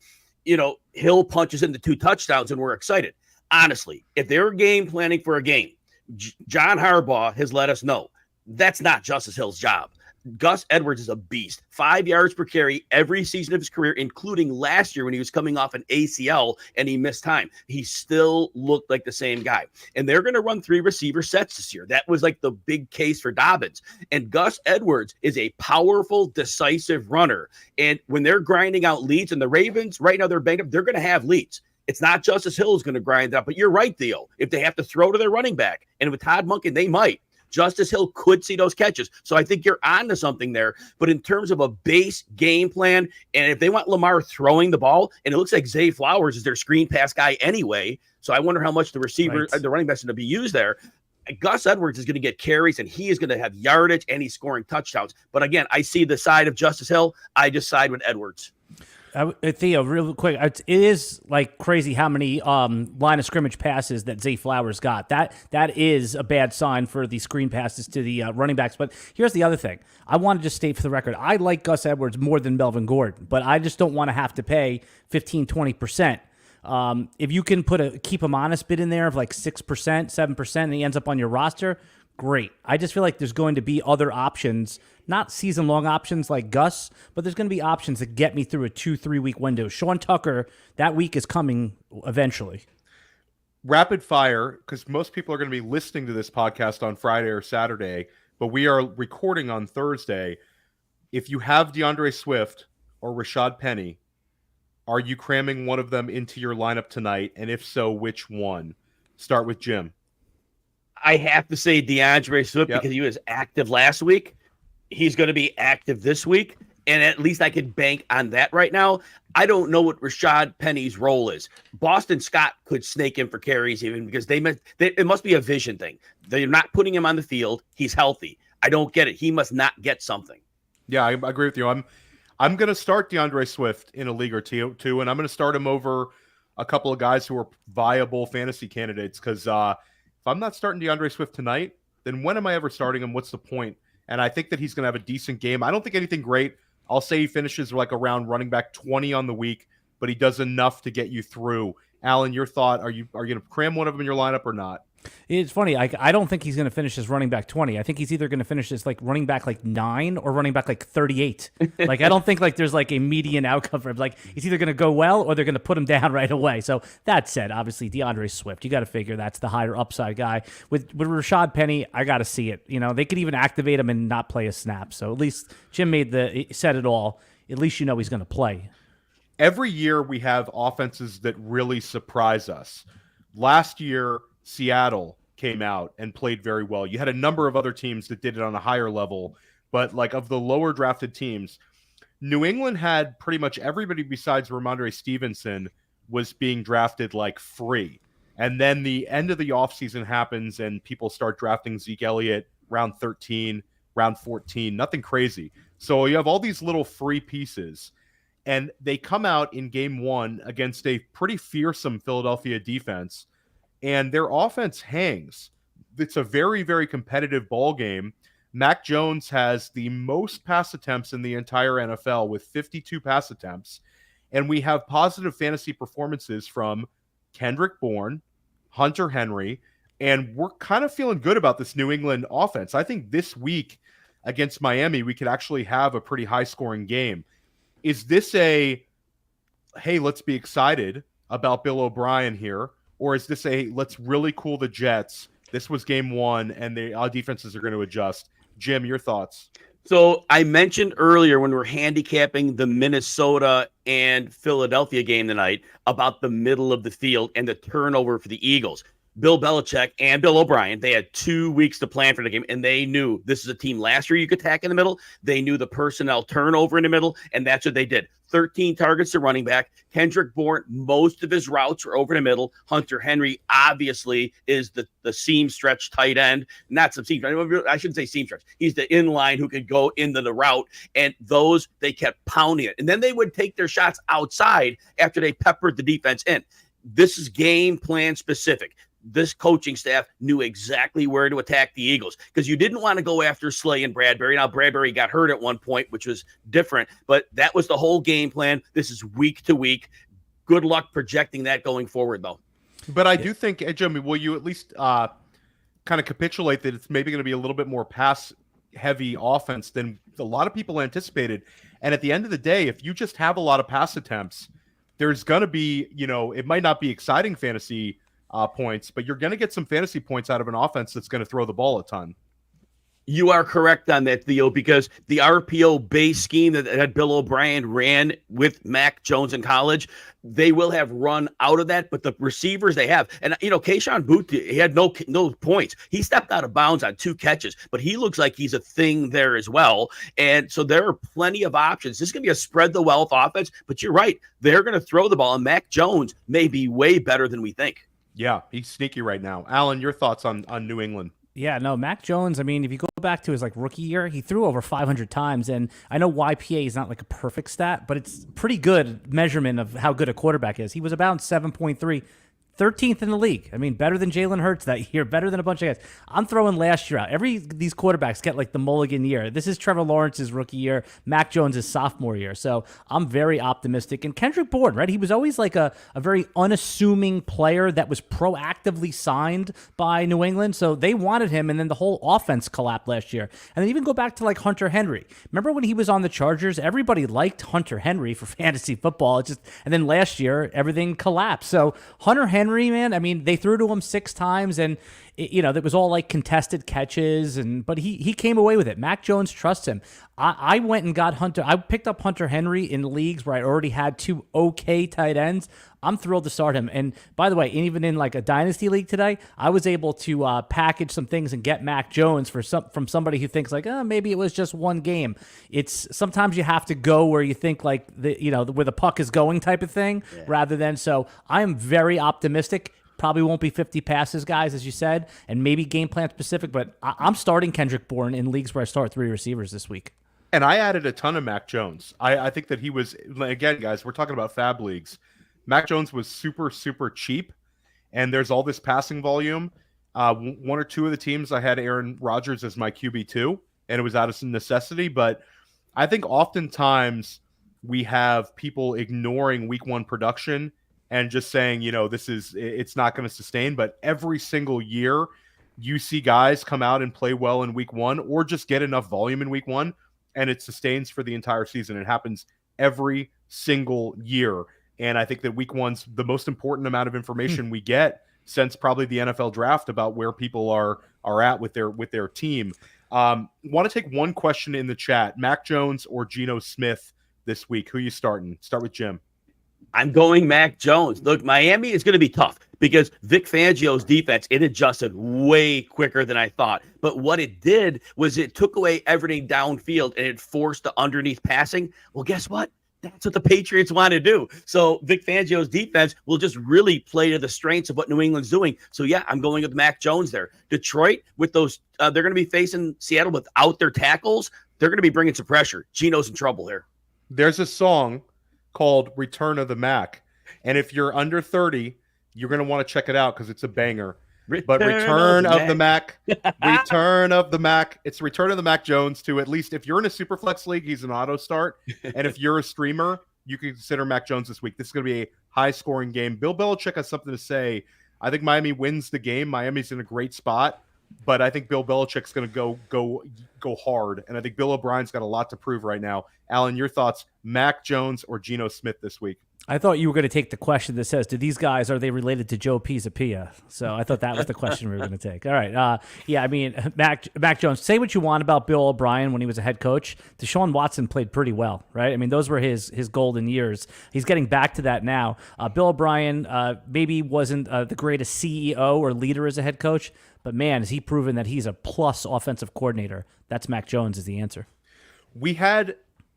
Hill punches into 2 touchdowns and we're excited. Honestly, if they're game planning for a game, John Harbaugh has let us know that's not Justice Hill's job. Gus Edwards is a beast. 5 yards per carry every season of his career, including last year when he was coming off an ACL and he missed time. He still looked like the same guy. And they're going to run 3 receiver sets this year. That was like the big case for Dobbins. And Gus Edwards is a powerful, decisive runner. And when they're grinding out leads, and the Ravens, right now they're banged up, they're going to have leads. It's not Justice Hill who's going to grind up. But you're right, Theo. If they have to throw to their running back, and with Todd Monken, they might. Justice Hill could see those catches. So I think you're on to something there. But in terms of a base game plan, and if they want Lamar throwing the ball, and it looks like Zay Flowers is their screen pass guy anyway, so I wonder how much the receiver, the running back's going to be used there. Gus Edwards is going to get carries, and he is going to have yardage, and he's scoring touchdowns. But again, I see the side of Justice Hill. I just side with Edwards. Theo, real quick, it is like crazy how many line of scrimmage passes that Zay Flowers got. That is a bad sign for the screen passes to the running backs. But here's the other thing. I want to just state for the record, I like Gus Edwards more than Melvin Gordon, but I just don't want to have to pay 15, 20%. If you can keep him honest bid in there of like 6%, 7%, and he ends up on your roster, great. I just feel like there's going to be other options, not season-long options like Gus, but there's going to be options that get me through a 2-3 week window. Sean Tucker, that week is coming eventually. Rapid fire, because most people are going to be listening to this podcast on Friday or Saturday, but we are recording on Thursday. If you have DeAndre Swift or Rashad Penny, are you cramming one of them into your lineup tonight? And if so, which one? Start with Jim. I have to say DeAndre Swift because he was active last week. He's going to be active this week, and at least I could bank on that right now. I don't know what Rashad Penny's role is. Boston Scott could snake him for carries even because it must be a vision thing. They're not putting him on the field. He's healthy. I don't get it. He must not get something. Yeah, I agree with you. I'm going to start DeAndre Swift in a league or two, and I'm going to start him over a couple of guys who are viable fantasy candidates because if I'm not starting DeAndre Swift tonight, then when am I ever starting him? What's the point? And I think that he's going to have a decent game. I don't think anything great. I'll say he finishes like around running back 20 on the week, but he does enough to get you through. Alan, your thought, are you going to cram one of them in your lineup or not? It's funny. I don't think he's going to finish as running back 20. I think he's either going to finish as like running back like 9 or running back like 38. Like I don't think like there's like a median outcome for him. Like he's either going to go well or they're going to put him down right away. So that said, obviously DeAndre Swift, you got to figure that's the higher upside guy. With Rashad Penny, I got to see it. You know, they could even activate him and not play a snap. So at least Jim said it all. At least you know he's going to play. Every year we have offenses that really surprise us. Last year, Seattle came out and played very well. You had a number of other teams that did it on a higher level, but like of the lower drafted teams, New England had pretty much everybody besides Ramondre Stevenson was being drafted like free. And then the end of the offseason happens and people start drafting Zeke Elliott round 13, round 14, nothing crazy. So you have all these little free pieces, and they come out in game 1 against a pretty fearsome Philadelphia defense, and their offense hangs. It's a very, very competitive ball game. Mac Jones has the most pass attempts in the entire NFL with 52 pass attempts. And we have positive fantasy performances from Kendrick Bourne, Hunter Henry, and we're kind of feeling good about this New England offense. I think this week against Miami, we could actually have a pretty high-scoring game. Is this a, hey, let's be excited about Bill O'Brien here? Or is this a, let's really cool the Jets? This was game 1, and our defenses are going to adjust. Jim, your thoughts? So I mentioned earlier when we're handicapping the Minnesota and Philadelphia game tonight about the middle of the field and the turnover for the Eagles. Bill Belichick and Bill O'Brien, they had 2 weeks to plan for the game, and they knew this is a team last year you could attack in the middle. They knew the personnel turnover in the middle, and that's what they did. 13 targets to running back. Kendrick Bourne, most of his routes were over the middle. Hunter Henry, obviously, is the seam stretch tight end. Not some seam stretch. I shouldn't say seam stretch. He's the inline who could go into the route, and those, they kept pounding it. And then they would take their shots outside after they peppered the defense in. This is game plan specific. This coaching staff knew exactly where to attack the Eagles because you didn't want to go after Slay and Bradbury. Now, Bradbury got hurt at one point, which was different, but that was the whole game plan. This is week to week. Good luck projecting that going forward, though. But I do think, Jimmy, will you at least kind of capitulate that it's maybe going to be a little bit more pass-heavy offense than a lot of people anticipated? And at the end of the day, if you just have a lot of pass attempts, there's going to be, it might not be exciting fantasy points, but you're going to get some fantasy points out of an offense that's going to throw the ball a ton. You are correct on that, Theo, because the RPO base scheme that Bill O'Brien ran with Mac Jones in college, they will have run out of that, but the receivers they have, and Kayshon Booth, he had no points. He stepped out of bounds on 2 catches, but he looks like he's a thing there as well. And so there are plenty of options. This is going to be a spread the wealth offense, but you're right. They're going to throw the ball, and Mac Jones may be way better than we think. Yeah, he's sneaky right now. Alan, your thoughts on New England? Yeah, no, Mac Jones, I mean, if you go back to his rookie year, he threw over 500 times, and I know YPA is not like a perfect stat, but it's pretty good measurement of how good a quarterback is. He was about 7.3, 13th in the league. I mean, better than Jalen Hurts that year, better than a bunch of guys. I'm throwing last year out. These quarterbacks get like the mulligan year. This is Trevor Lawrence's rookie year, Mac Jones' sophomore year. So I'm very optimistic. And Kendrick Bourne, right? He was always like a very unassuming player that was proactively signed by New England. So they wanted him, and then the whole offense collapsed last year. And then even go back to like Hunter Henry. Remember when he was on the Chargers? Everybody liked Hunter Henry for fantasy football. And then last year, everything collapsed. So Hunter Henry, man, I mean, they threw to him 6 times, and it was all like contested catches, but he came away with it. Mac Jones trusts him. I went and got Hunter. I picked up Hunter Henry in leagues where I already had 2 okay tight ends. I'm thrilled to start him. And by the way, even in like a dynasty league today, I was able to package some things and get Mac Jones from somebody who thinks like, maybe it was just one game. It's sometimes you have to go where you think like where the puck is going type of thing, rather than. So I am very optimistic. Probably won't be 50 passes, guys, as you said, and maybe game plan specific, but I'm starting Kendrick Bourne in leagues where I start 3 receivers this week. And I added a ton of Mac Jones. I think that he was, again, guys, we're talking about fab leagues. Mac Jones was super, super cheap, and there's all this passing volume. 1 or 2 of the teams, I had Aaron Rodgers as my QB2, and it was out of necessity, but I think oftentimes we have people ignoring week 1 production and just saying, it's not going to sustain. But every single year you see guys come out and play well in week one or just get enough volume in week one, and it sustains for the entire season. It happens every single year. And I think that week one's the most important amount of information we get since probably the NFL draft about where people are at with their team. Want to take one question in the chat. Mac Jones or Geno Smith this week? Who you starting? Start with Jim. I'm going Mac Jones. Look, Miami is going to be tough because Vic Fangio's defense, it adjusted way quicker than I thought. But what it did was it took away everything downfield and it forced the underneath passing. Well, guess what? That's what the Patriots want to do. So Vic Fangio's defense will just really play to the strengths of what New England's doing. So, yeah, I'm going with Mac Jones there. Detroit, with those, they're going to be facing Seattle without their tackles. They're going to be bringing some pressure. Geno's in trouble here. There's a song called Return of the Mac. And if you're under 30, you're going to want to check it out because it's a banger. Return of the Mac. Return of the Mac. It's Return of the Mac Jones to, at least if you're in a Superflex league, he's an auto start. And if you're a streamer, you can consider Mac Jones this week. This is going to be a high scoring game. Bill Belichick has something to say. I think Miami wins the game. Miami's in a great spot, but I think Bill Belichick's going to go hard. And I think Bill O'Brien's got a lot to prove right now. Alan, your thoughts, Mac Jones or Geno Smith this week? I thought you were going to take the question that says, do these guys, are they related to Joe Pisapia? So I thought that was the question we were going to take. All right. Yeah, I mean, Mac Jones, say what you want about Bill O'Brien when he was a head coach. Deshaun Watson played pretty well, right? I mean, those were his golden years. He's getting back to that now. Bill O'Brien maybe wasn't the greatest CEO or leader as a head coach, but man, has he proven that he's a plus offensive coordinator. That's Mac Jones is the answer. We had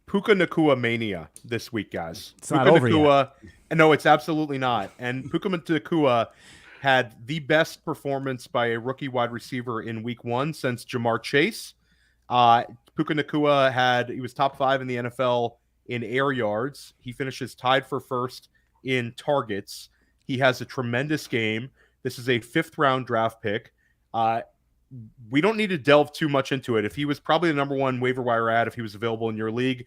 Puka Nacua mania this week, guys. It's not over yet. No, it's absolutely not. And Puka Nacua had the best performance by a rookie wide receiver in week one since Jamar Chase. Puka Nacua he was top 5 in the NFL in air yards. He finishes tied for first in targets. He has a tremendous game. This is a 5th round draft pick. We don't need to delve too much into it. If he was probably the number one waiver wire ad, if he was available in your league,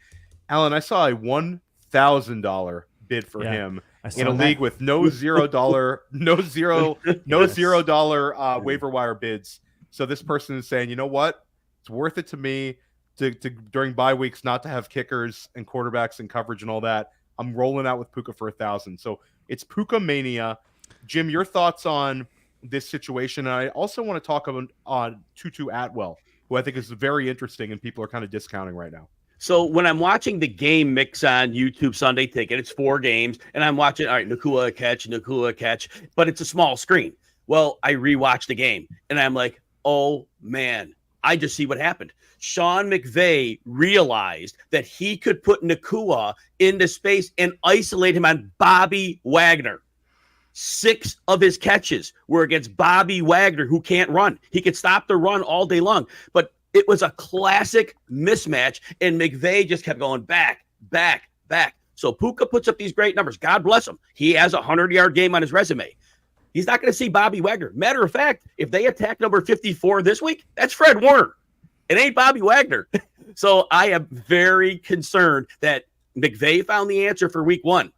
Alan, I saw a $1,000 bid for him in a league with no $0 waiver wire bids. So this person is saying, you know what? It's worth it to me to during bye weeks not to have kickers and quarterbacks and coverage and all that. I'm rolling out with Puka for $1,000. So it's Puka mania. Jim, your thoughts on this situation? And I also want to talk on Tutu Atwell, who I think is very interesting and people are kind of discounting right now. So when I'm watching the game mix on YouTube Sunday Ticket, it's 4 games, and I'm watching, all right, Nacua catch, but it's a small screen. Well, I rewatched the game, and I'm like, oh, man, I just see what happened. Sean McVay realized that he could put Nacua into space and isolate him on Bobby Wagner. 6 of his catches were against Bobby Wagner, who can't run. He could stop the run all day long, but it was a classic mismatch, and McVay just kept going back. So Puka puts up these great numbers. God bless him. He has a 100-yard game on his resume. He's not going to see Bobby Wagner. Matter of fact, if they attack number 54 this week, that's Fred Warner. It ain't Bobby Wagner. So I am very concerned that McVay found the answer for week 1.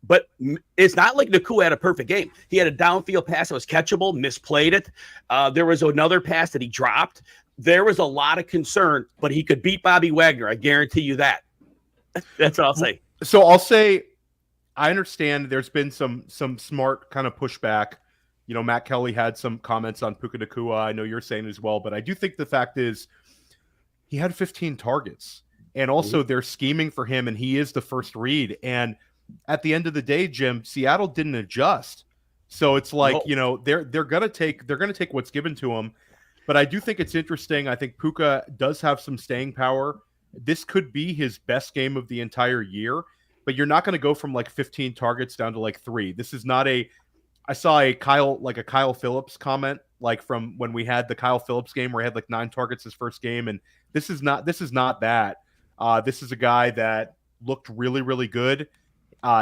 But it's not like Nacua had a perfect game. He had a downfield pass that was catchable, misplayed it. There was another pass that he dropped. There was a lot of concern, but he could beat Bobby Wagner. I guarantee you that. That's what I'll say. So I'll say I understand there's been some smart kind of pushback. You know, Matt Kelly had some comments on Puka Nacua. I know you're saying it as well, but I do think the fact is he had 15 targets. And also they're scheming for him, and he is the first read. And at the end of the day, Jim, Seattle didn't adjust. So it's like, they're gonna take what's given to them. But I do think it's interesting. I think Puka does have some staying power. This could be his best game of the entire year, but you're not going to go from like 15 targets down to like 3. This is not I saw a Kyle Phillips comment, like from when we had the Kyle Phillips game where he had like 9 targets his first game. And this is not that. This is a guy that looked really, really good.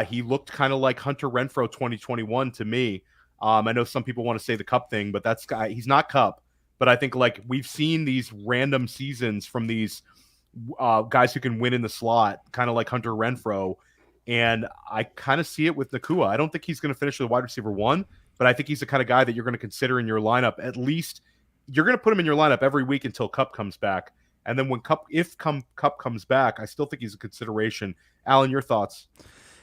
He looked kind of like Hunter Renfrow 2021 to me. I know some people want to say the Cup thing, but he's not Cup. But I think like we've seen these random seasons from these guys who can win in the slot, kind of like Hunter Renfrow. And I kind of see it with Nacua. I don't think he's going to finish with wide receiver 1, but I think he's the kind of guy that you're going to consider in your lineup. At least you're going to put him in your lineup every week until Kupp comes back. And then when Kupp comes back, I still think he's a consideration. Alan, your thoughts?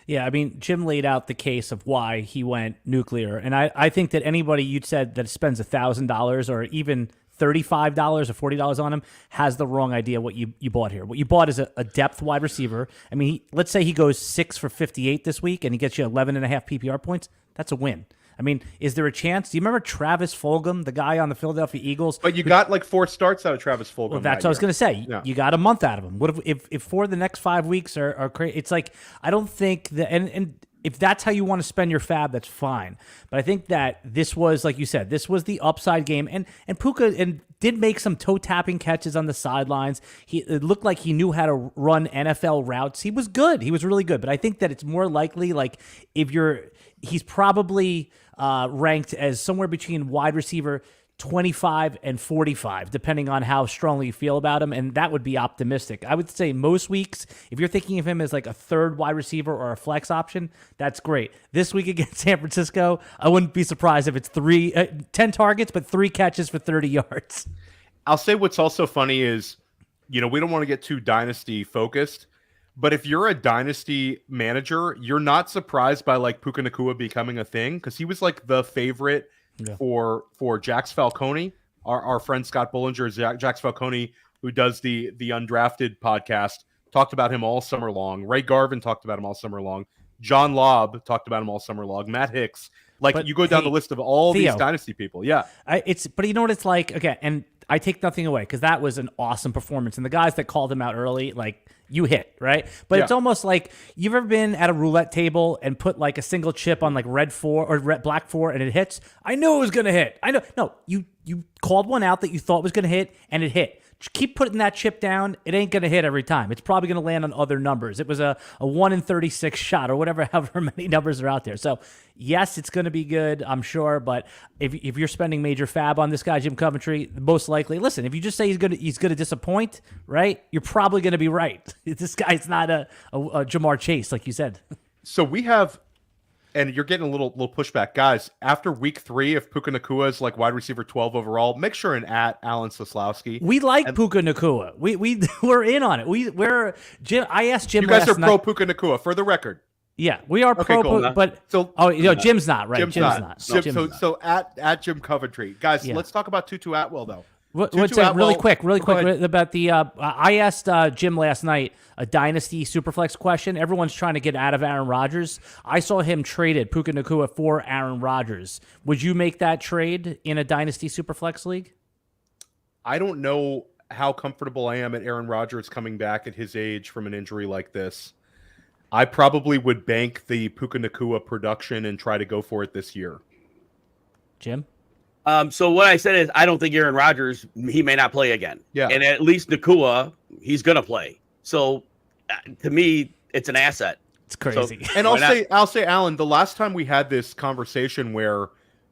Yeah, I mean, Jim laid out the case of why he went nuclear. And I think that anybody you'd said that spends $1,000 or even $35 or $40 on him has the wrong idea what you bought here. What you bought is a depth wide receiver. I mean, let's say he goes 6 for 58 this week and he gets you 11.5 PPR points. That's a win. I mean, is there a chance? Do you remember Travis Fulgham, the guy on the Philadelphia Eagles? But you got like 4 starts out of Travis Fulgham. Well, that's what I was going to say. Yeah. You got a month out of him. What if for the next 5 weeks are crazy? It's like, I don't think that, and if that's how you want to spend your fab, that's fine. But I think that this was, like you said, this was the upside game. And Puka did make some toe-tapping catches on the sidelines. It looked like he knew how to run NFL routes. He was good. He was really good. But I think that it's more likely, like, he's probably ranked as somewhere between wide receiver 25 and 45, depending on how strongly you feel about him, and that would be optimistic. I would say most weeks, if you're thinking of him as like a third wide receiver or a flex option, that's great. This week against San Francisco, I wouldn't be surprised if it's 10 targets, but 3 catches for 30 yards. I'll say what's also funny is, we don't want to get too dynasty focused, but if you're a dynasty manager, you're not surprised by like Puka Nacua becoming a thing, because he was like the favorite for Jax Falcone, our friend Scott Bullinger, Jax Falcone, who does the Undrafted podcast, talked about him all summer long. Ray Garvin talked about him all summer long. John Lobb talked about him all summer long. Matt Hicks. Like, you go down the list of all Theo, these dynasty people. Yeah. But you know what it's like? Okay, and I take nothing away because that was an awesome performance. And the guys that called him out early, like, you hit, right? But it's almost like, you've ever been at a roulette table and put like a single chip on like red 4 or black 4 and it hits? I knew it was going to hit. I know. No, you called one out that you thought was going to hit and it hit. Keep putting that chip down. It ain't going to hit every time. It's probably going to land on other numbers. It was a 1 in 36 shot or whatever, however many numbers are out there. So yes, it's going to be good, I'm sure. But if you're spending major fab on this guy, Jim Coventry, most likely, listen, if you just say he's going to disappoint, right? You're probably going to be right. This guy's not a Jamar Chase, like you said. So we have, and you're getting a little pushback, guys. After week 3, if Puka Nacua is like wide receiver 12 overall, make sure and at Alan Seslowsky. We like Puka Nacua. We're in on it. We're Jim. I asked Jim. You guys are pro Puka Nacua, for the record. Yeah, we are pro. Cool. But Jim's not right. Jim's not. So at Jim Coventry, guys. Let's talk about Tutu Atwell though. Really quick about the. I asked Jim last night a dynasty superflex question. Everyone's trying to get out of Aaron Rodgers. I saw him traded Puka Nacua for Aaron Rodgers. Would you make that trade in a dynasty superflex league? I don't know how comfortable I am at Aaron Rodgers coming back at his age from an injury like this. I probably would bank the Puka Nacua production and try to go for it this year. Jim? So what I said is I don't think Aaron Rodgers, he may not play again. Yeah. And at least Nacua, he's going to play. So to me, it's an asset. It's crazy. So, and I'll say, Alan, the last time we had this conversation where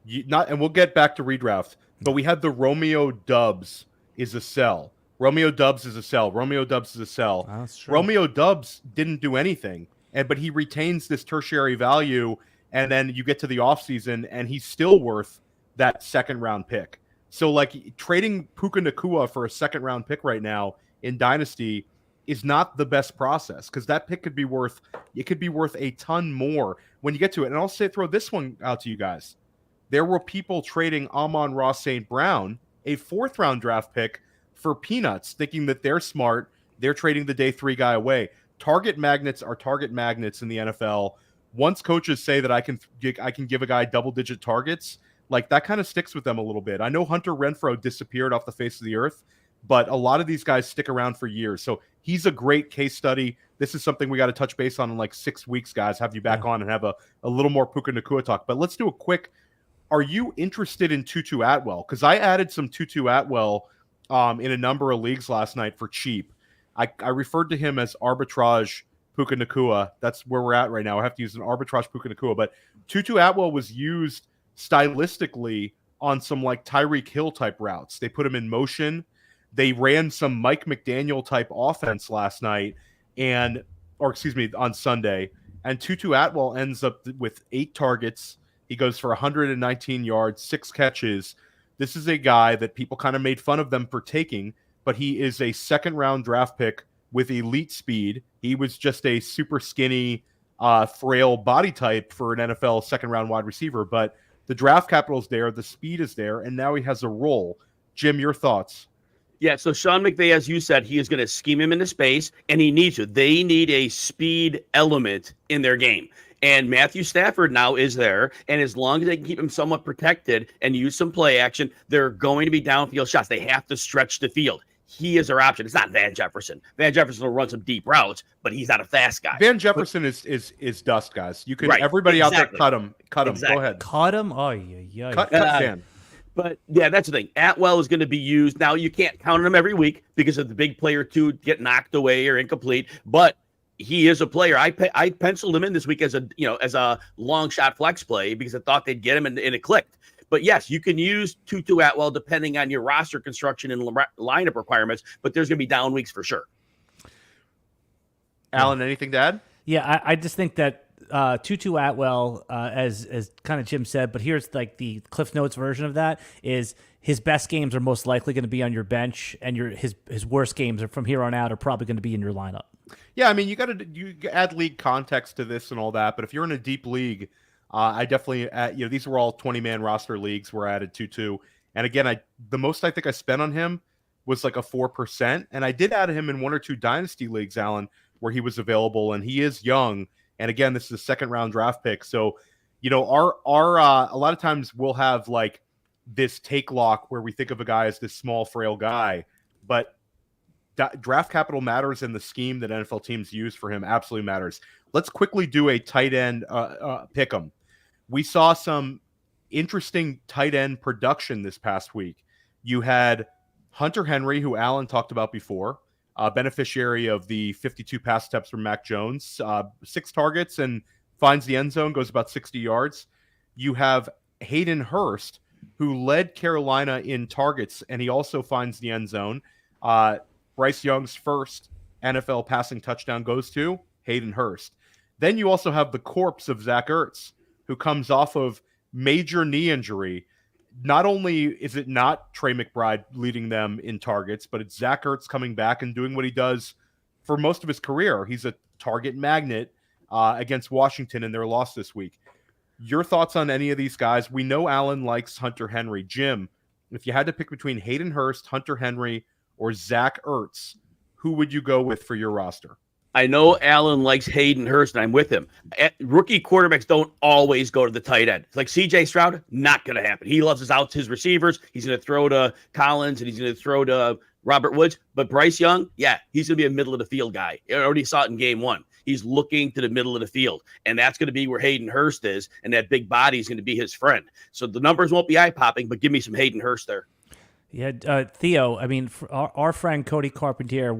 and we'll get back to redraft, but we had the Romeo Doubs is a sell. Romeo Doubs is a sell. Romeo Doubs is a sell. Oh, that's true. Romeo Doubs didn't do anything, but he retains this tertiary value, and then you get to the offseason, and he's still worth that second-round pick. So, like, trading Puka Nacua for a second-round pick right now in Dynasty is not the best process, because that pick could be worth a ton more when you get to it. And I'll throw this one out to you guys. There were people trading Amon-Ra St. Brown, a 4th-round draft pick, for peanuts, thinking that they're smart. They're trading the day 3 guy away. Target magnets are target magnets in the NFL. Once coaches say that I can give a guy double-digit targets, like, that kind of sticks with them a little bit. I know Hunter Renfrow disappeared off the face of the earth, but a lot of these guys stick around for years. So he's a great case study. This is something we got to touch base on in like 6 weeks, guys. Have you back on and have a little more Puka Nacua talk. But let's do a quick. Are you interested in Tutu Atwell? Because I added some Tutu Atwell in a number of leagues last night for cheap. I referred to him as arbitrage Puka Nacua. That's where we're at right now. I have to use an arbitrage Puka Nacua. But Tutu Atwell was used stylistically on some like Tyreek Hill type routes. They put him in motion. They ran some Mike McDaniel type offense last night on Sunday. And Tutu Atwell ends up with 8 targets. He goes for 119 yards, 6 catches. This is a guy that people kind of made fun of them for taking, but he is a second-round draft pick with elite speed. He was just a super skinny, frail body type for an NFL second-round wide receiver, but the draft capital is there, the speed is there, and now he has a role. Jim, your thoughts? Yeah, so Sean McVay, as you said, he is going to scheme him into space, and he needs to. They need a speed element in their game. And Matthew Stafford now is there, and as long as they can keep him somewhat protected and use some play action, they're going to be downfield shots. They have to stretch the field. He is their option. It's not Van Jefferson. Van Jefferson will run some deep routes, but he's not a fast guy. Van Jefferson is dust, guys. You can everybody out there cut him. Cut him. Go ahead. Cut him. Oh yeah. Cut Van. But yeah, that's the thing. Atwell is going to be used. Now you can't count on him every week because of the big player to get knocked away or incomplete. But he is a player. I penciled him in this week as a long shot flex play because I thought they'd get him and it clicked. But yes, you can use Tutu Atwell depending on your roster construction and lineup requirements. But there's going to be down weeks for sure. Alan, anything to add? Yeah, I just think that Tutu Atwell, as kind of Jim said, but here's like the Cliff Notes version of that is his best games are most likely going to be on your bench, and his worst games are from here on out are probably going to be in your lineup. Yeah, I mean, you add league context to this and all that, but if you're in a deep league, I definitely these were all 20-man roster leagues where I added Tutu, and again, the most I think I spent on him was like a 4%, and I did add him in 1 or 2 dynasty leagues, Alan, where he was available, and he is young. And again, this is a second-round draft pick. So, our a lot of times we'll have like this take lock where we think of a guy as this small, frail guy, but draft capital matters, and the scheme that NFL teams use for him absolutely matters. Let's quickly do a tight end pick 'em. We saw some interesting tight end production this past week. You had Hunter Henry, who Alan talked about before, beneficiary of the 52 pass attempts from Mac Jones, 6 targets and finds the end zone, goes about 60 yards. You have Hayden Hurst, who led Carolina in targets, and he also finds the end zone. Bryce Young's first NFL passing touchdown goes to Hayden Hurst. Then you also have the corpse of Zach Ertz, who comes off of major knee injury. Not only is it not Trey McBride leading them in targets, but it's Zach Ertz coming back and doing what he does for most of his career. He's a target magnet against Washington in their loss this week. Your thoughts on any of these guys? We know Alan likes Hunter Henry. Jim, if you had to pick between Hayden Hurst, Hunter Henry, or Zach Ertz, who would you go with for your roster? I know Allen likes Hayden Hurst, and I'm with him. Rookie quarterbacks don't always go to the tight end. It's like C.J. Stroud, not going to happen. He loves his outs, his receivers. He's going to throw to Collins, and he's going to throw to Robert Woods. But Bryce Young, yeah, he's going to be a middle-of-the-field guy. I already saw it in game 1. He's looking to the middle of the field, and that's going to be where Hayden Hurst is, and that big body is going to be his friend. So the numbers won't be eye-popping, but give me some Hayden Hurst there. Yeah, Theo, I mean, our friend Cody Carpentier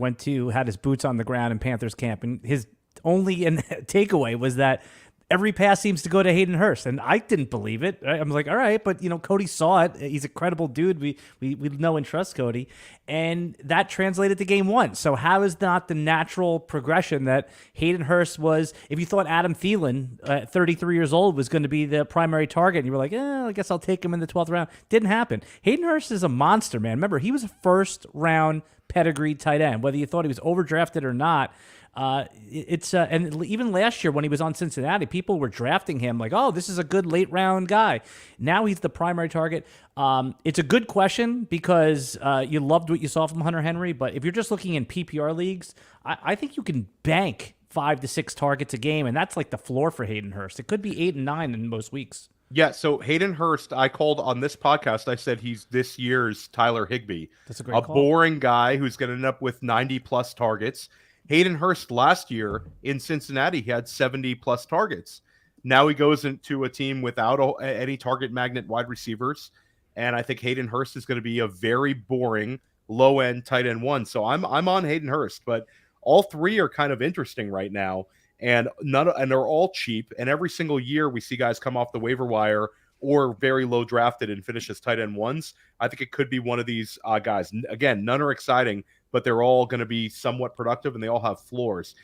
had his boots on the ground in Panthers camp, and his only takeaway was that every pass seems to go to Hayden Hurst, and I didn't believe it. I'm like, all right, but Cody saw it. He's a credible dude. We know and trust Cody, and that translated to game 1. So how is not the natural progression that Hayden Hurst was? If you thought Adam Thielen, 33 years old, was going to be the primary target, and you were like, I guess I'll take him in the 12th round. Didn't happen. Hayden Hurst is a monster, man. Remember, he was a first-round pedigree tight end, whether you thought he was overdrafted or not. And even last year when he was on Cincinnati, people were drafting him like, oh, this is a good late round guy. Now he's the primary target. It's a good question because you loved what you saw from Hunter Henry, but if you're just looking in PPR leagues, I think you can bank 5 to 6 targets a game, and that's like the floor for Hayden Hurst. It could be 8 and 9 in most weeks. Yeah, so Hayden Hurst, I called on this podcast, I said he's this year's Tyler Higbee. That's a great call. Boring guy who's going to end up with 90-plus targets. Hayden Hurst last year in Cincinnati, he had 70-plus targets. Now he goes into a team without any target magnet wide receivers, and I think Hayden Hurst is going to be a very boring low-end tight end 1. So I'm on Hayden Hurst, but all 3 are kind of interesting right now, and they're all cheap. And every single year we see guys come off the waiver wire or very low drafted and finish as tight end 1s. I think it could be one of these guys. Again, none are exciting, but they're all going to be somewhat productive, and they all have floors.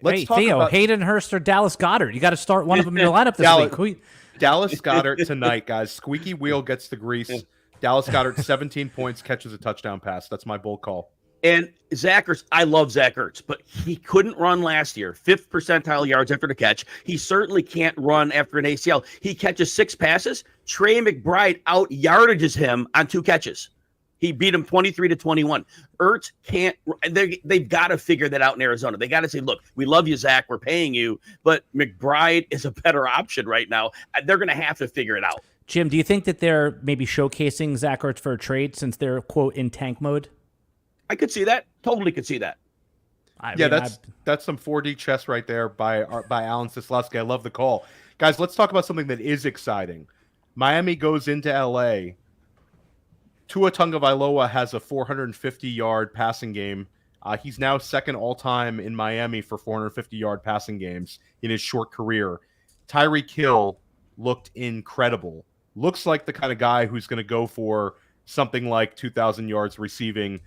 Let's talk Theo, about Hayden Hurst or Dallas Goedert. You got to start one of them in your lineup this week. Dallas Goedert tonight, guys. Squeaky wheel gets the grease. Dallas Goedert, 17 points, catches a touchdown pass. That's my bold call. And Zach Ertz, I love Zach Ertz, but he couldn't run last year. 5th percentile yards after the catch. He certainly can't run after an ACL. He catches 6 passes. Trey McBride out-yardages him on 2 catches. He beat him 23-21. Ertz can't. They've got to figure that out in Arizona. They got to say, look, we love you, Zach. We're paying you, but McBride is a better option right now. They're going to have to figure it out. Jim, do you think that they're maybe showcasing Zach Ertz for a trade since they're, quote, in tank mode? I could see that. Totally could see that. That's some 4D chess right there by Alan Seslowsky. I love the call. Guys, let's talk about something that is exciting. Miami goes into L.A. Tua Tagovailoa has a 450-yard passing game. He's now second all-time in Miami for 450-yard passing games in his short career. Tyreek Hill looked incredible. Looks like the kind of guy who's going to go for something like 2,000 yards receiving.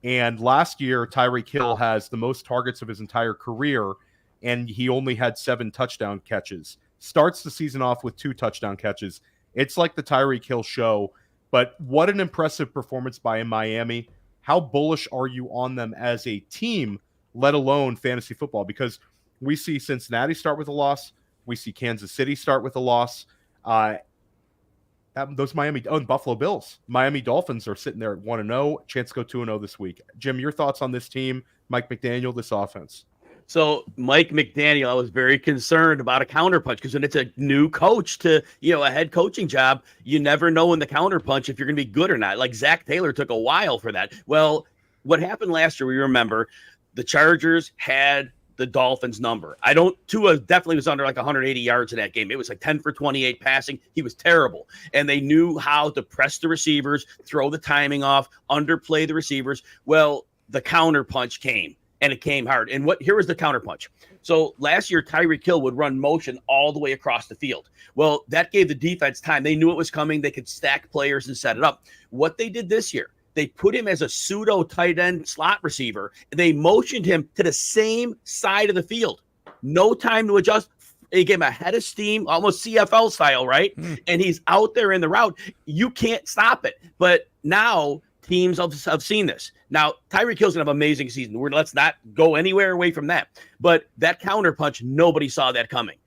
And last year, Tyreek Hill has the most targets of his entire career, and he only had 7 touchdown catches. Starts the season off with 2 touchdown catches. It's like the Tyreek Hill show. But what an impressive performance by Miami. How bullish are you on them as a team, let alone fantasy football? Because we see Cincinnati start with a loss. We see Kansas City start with a loss. Those Buffalo Bills. Miami Dolphins are sitting there at 1-0. Chance to go 2-0 this week. Jim, your thoughts on this team, Mike McDaniel, this offense? So Mike McDaniel, I was very concerned about a counterpunch because when it's a new coach to, a head coaching job, you never know in the counterpunch if you're going to be good or not. Like Zach Taylor took a while for that. Well, what happened last year, we remember the Chargers had the Dolphins number. Tua definitely was under like 180 yards in that game. It was like 10 for 28 passing. He was terrible. And they knew how to press the receivers, throw the timing off, underplay the receivers. Well, the counterpunch came. And it came hard. And here was the counterpunch. So last year, Tyreek Hill would run motion all the way across the field. Well, that gave the defense time. They knew it was coming. They could stack players and set it up. What they did this year, they put him as a pseudo tight end slot receiver. They motioned him to the same side of the field. No time to adjust. They gave him a head of steam, almost CFL style, right? And he's out there in the route. You can't stop it. But now teams have seen this. Now, Tyreek Hill's going to have an amazing season. Let's not go anywhere away from that. But that counterpunch, nobody saw that coming.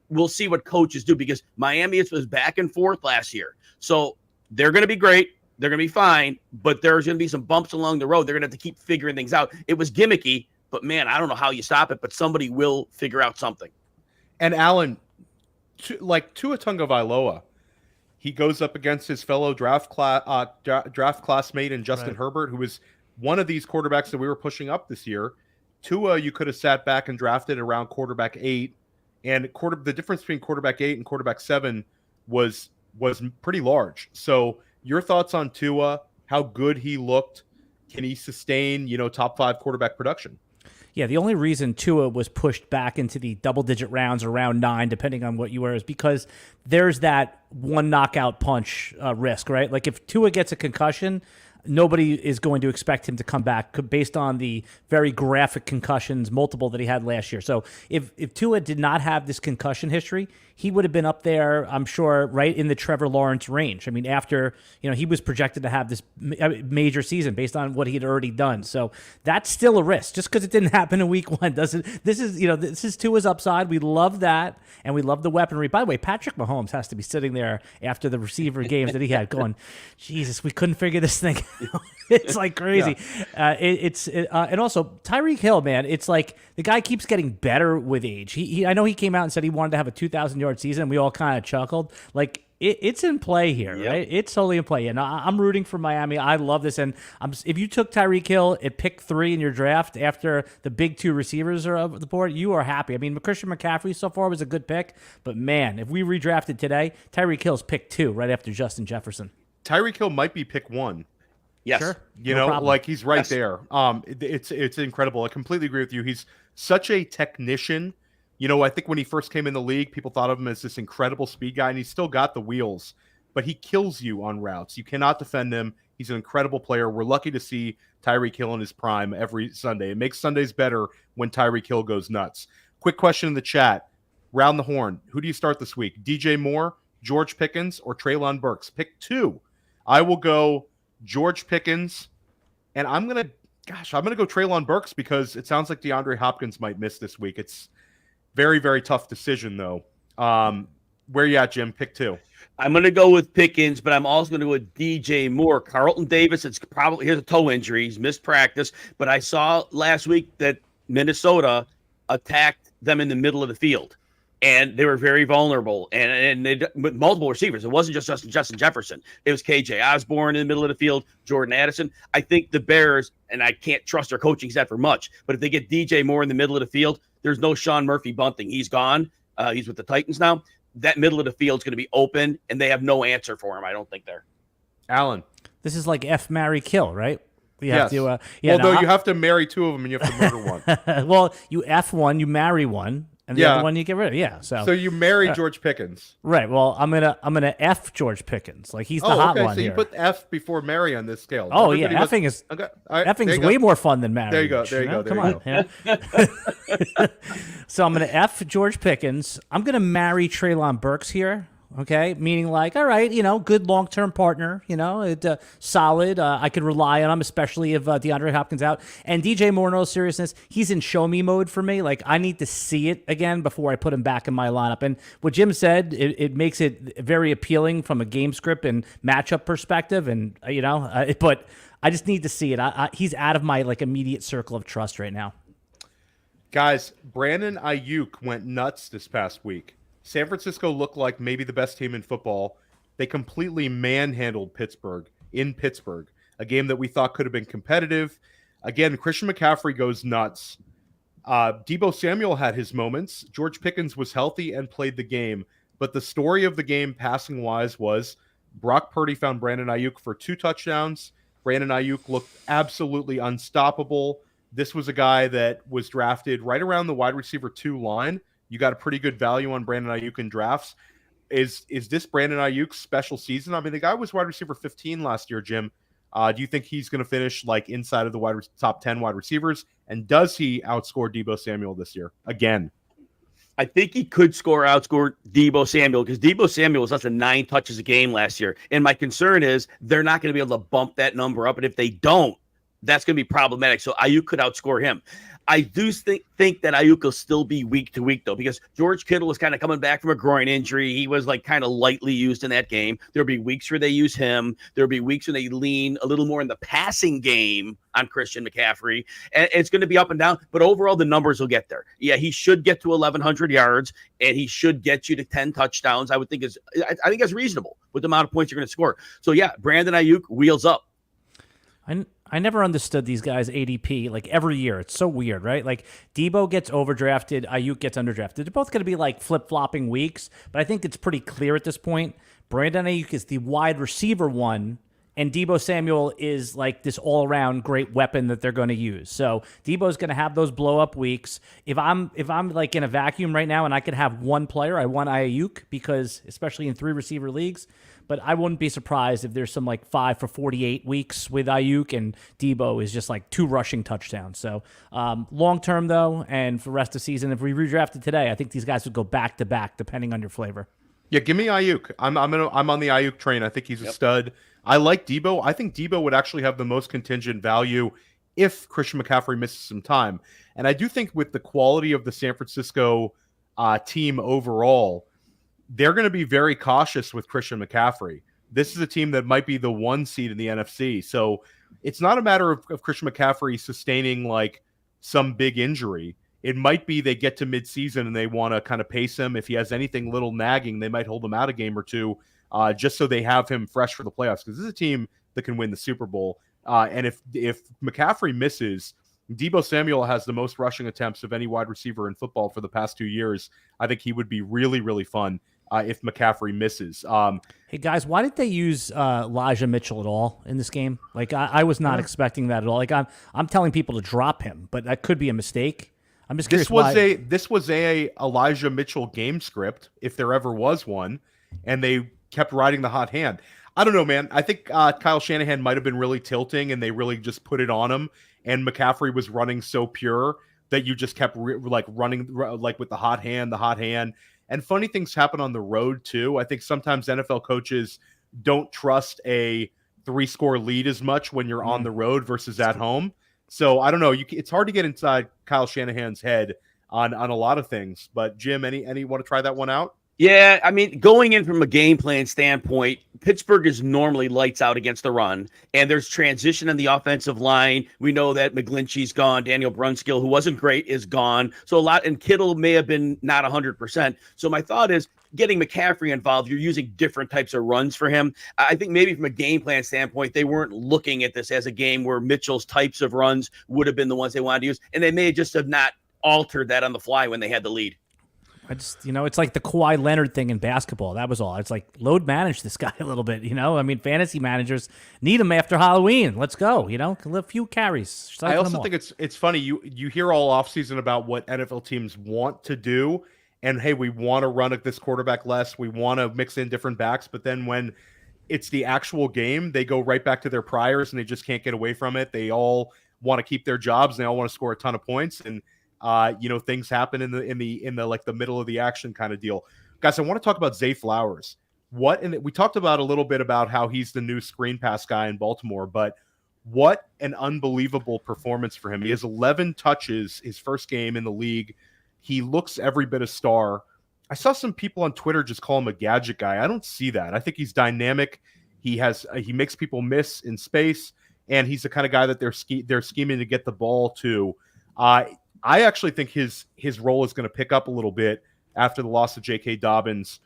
We'll see what coaches do because Miami was back and forth last year. So they're going to be great. They're going to be fine. But there's going to be some bumps along the road. They're going to have to keep figuring things out. It was gimmicky, but man, I don't know how you stop it, but somebody will figure out something. And Alan, like Tua Tagovailoa, he goes up against his fellow draft classmate and Justin Herbert, who was one of these quarterbacks that we were pushing up this year. Tua, you could have sat back and drafted around quarterback 8, and the difference between quarterback 8 and quarterback 7 was pretty large. So your thoughts on Tua, how good he looked? Can he sustain, top 5 quarterback production? Yeah, the only reason Tua was pushed back into the double-digit rounds or round 9, depending on what you were, is because there's that one knockout punch risk, right? Like if Tua gets a concussion, nobody is going to expect him to come back based on the very graphic concussions, multiple that he had last year. So if Tua did not have this concussion history, he would have been up there, I'm sure, right in the Trevor Lawrence range. I mean, after, he was projected to have this major season based on what he had already done. So that's still a risk. Just because it didn't happen in week 1 doesn't. This is Tua's upside. We love that, and we love the weaponry. By the way, Patrick Mahomes has to be sitting there after the receiver games that he had going, Jesus, we couldn't figure this thing out. It's like crazy. Yeah. And also Tyreek Hill, man, it's like the guy keeps getting better with age. I know he came out and said he wanted to have a 2,000-yard season, and we all kind of chuckled. Like it's in play here, right? It's totally in play. And I'm rooting for Miami. I love this. And if you took Tyreek Hill at pick 3 in your draft after the big 2 receivers are up the board, you are happy. I mean, Christian McCaffrey so far was a good pick, but man, if we redrafted today, Tyreek Hill's pick 2 right after Justin Jefferson. Tyreek Hill might be pick 1. Yes. Sure. Like he's right there. It's incredible. I completely agree with you. He's such a technician. I think when he first came in the league, people thought of him as this incredible speed guy, and he's still got the wheels, but he kills you on routes. You cannot defend him. He's an incredible player. We're lucky to see Tyreek Hill in his prime every Sunday. It makes Sundays better when Tyreek Hill goes nuts. Quick question in the chat. Round the horn. Who do you start this week? DJ Moore, George Pickens, or Treylon Burks? Pick two. I will go George Pickens, and I'm going to go Treylon Burks because it sounds like DeAndre Hopkins might miss this week. It's very, very tough decision, though. Where you at, Jim? Pick two. I'm going to go with Pickens, but I'm also going to go with DJ Moore. Carlton Davis, it's probably here's a toe injury. He's missed practice, but I saw last week that Minnesota attacked them in the middle of the field, and they were very vulnerable, and they with multiple receivers. It wasn't just Justin Jefferson. It was KJ Osborne in the middle of the field, Jordan Addison. I think the Bears, and I can't trust their coaching staff for much, but if they get DJ Moore in the middle of the field, there's no Sean Murphy bunting. He's gone. He's with the Titans now. That middle of the field is going to be open, and they have no answer for him. I don't think there. Alan. This is like F, marry, kill, right? You yes. have to, you have to marry two of them, and you have to murder one. Well, you F one, you marry one, and the other one you get rid of. Yeah. So you marry George Pickens. Right. Well, I'm gonna F George Pickens. Like he's the hot one so here. you put F before marry on this scale. Oh yeah, effing is effing's way more fun than marriage. There you go. There you go. Come on. Yeah. So I'm gonna F George Pickens. I'm gonna marry Treylon Burks here. Okay, meaning like, all right, good long-term partner, solid. I could rely on him, especially if DeAndre Hopkins out. And DJ Moore, no seriousness, he's in show-me mode for me. Like, I need to see it again before I put him back in my lineup. And what Jim said, it makes it very appealing from a game script and matchup perspective. And but I just need to see it. He's out of my immediate circle of trust right now. Guys, Brandon Aiyuk went nuts this past week. San Francisco looked like maybe the best team in football. They completely manhandled Pittsburgh in Pittsburgh, a game that we thought could have been competitive. Again, Christian McCaffrey goes nuts. Deebo Samuel had his moments. George Pickens was healthy and played the game. But the story of the game passing-wise was Brock Purdy found Brandon Aiyuk for 2 touchdowns. Brandon Aiyuk looked absolutely unstoppable. This was a guy that was drafted right around the wide receiver 2 line. You got a pretty good value on Brandon Aiyuk in drafts. Is this Brandon Aiyuk's special season? I mean, the guy was wide receiver 15 last year, Jim. Do you think he's going to finish inside of the top 10 wide receivers? And does he outscore Deebo Samuel this year again? I think he could outscore Deebo Samuel because Deebo Samuel was less than 9 touches a game last year. And my concern is they're not going to be able to bump that number up. And if they don't, that's going to be problematic. So Aiyuk could outscore him. I do think that Aiyuk will still be week to week, though, because George Kittle was kind of coming back from a groin injury. He was kind of lightly used in that game. There'll be weeks where they use him. There'll be weeks when they lean a little more in the passing game on Christian McCaffrey. And it's going to be up and down, but overall, the numbers will get there. Yeah, he should get to 1,100 yards, and he should get you to 10 touchdowns. I think that's reasonable with the amount of points you're going to score. So, yeah, Brandon Aiyuk wheels up. I never understood these guys' ADP every year. It's so weird, right? Deebo gets overdrafted, Aiyuk gets underdrafted. They're both going to be flip-flopping weeks, but I think it's pretty clear at this point. Brandon Aiyuk is the wide receiver one, and Deebo Samuel is this all-around great weapon that they're going to use. So Deebo's going to have those blow-up weeks. If I'm in a vacuum right now and I could have one player, I want Aiyuk because especially in 3 receiver leagues. But I wouldn't be surprised if there's some 5 for 48 weeks with Aiyuk and Deebo is just 2 rushing touchdowns. So long term though, and for the rest of the season, if we redrafted today, I think these guys would go back to back depending on your flavor. Yeah, give me Aiyuk. I'm on the Aiyuk train. I think he's a stud. I like Deebo. I think Deebo would actually have the most contingent value if Christian McCaffrey misses some time. And I do think with the quality of the San Francisco team overall, they're going to be very cautious with Christian McCaffrey. This is a team that might be the 1 seed in the NFC. So it's not a matter of Christian McCaffrey sustaining some big injury. It might be they get to midseason and they want to kind of pace him. If he has anything little nagging, they might hold him out a game or two just so they have him fresh for the playoffs because this is a team that can win the Super Bowl. And if McCaffrey misses, Deebo Samuel has the most rushing attempts of any wide receiver in football for the past 2 years. I think he would be really, really fun if McCaffrey misses. Hey, guys, why didn't they use Elijah Mitchell at all in this game? I was not expecting that at all. I'm telling people to drop him, but that could be a mistake. I'm just curious This was a Elijah Mitchell game script, if there ever was one, and they kept riding the hot hand. I don't know, man. I think Kyle Shanahan might have been really tilting, and they really just put it on him. And McCaffrey was running so pure that you just kept running like with the hot hand. And funny things happen on the road too. I think sometimes NFL coaches don't trust a 3-score lead as much when you're on the road versus at home. So I don't know. It's hard to get inside Kyle Shanahan's head on a lot of things. But Jim, any want to try that one out? Yeah, I mean, going in from a game plan standpoint, Pittsburgh is normally lights out against the run, and there's transition in the offensive line. We know that McGlinchey's gone. Daniel Brunskill, who wasn't great, is gone. So a lot, and Kittle may have been not 100%. So my thought is getting McCaffrey involved, you're using different types of runs for him. I think maybe from a game plan standpoint, they weren't looking at this as a game where Mitchell's types of runs would have been the ones they wanted to use, and they may just have not altered that on the fly when they had the lead. I just, it's like the Kawhi Leonard thing in basketball. That was all. It's like load manage this guy a little bit, I mean, fantasy managers need him after Halloween. Let's go, a few carries. I also think it's funny. You hear all offseason about what NFL teams want to do. And hey, we want to run at this quarterback less. We want to mix in different backs. But then when it's the actual game, they go right back to their priors and they just can't get away from it. They all want to keep their jobs. And they all want to score a ton of points. And things happen in the like the middle of the action kind of deal. Guys, I want to talk about Zay Flowers. We talked about a little bit about how he's the new screen pass guy in Baltimore, but what an unbelievable performance for him. He has 11 touches his first game in the league. He looks every bit a star. I saw some people on Twitter just call him a gadget guy. I don't see that. I think he's dynamic. He makes people miss in space, and he's the kind of guy that they're scheming to get the ball to. I actually think his role is going to pick up a little bit after the loss of J.K. Dobbins.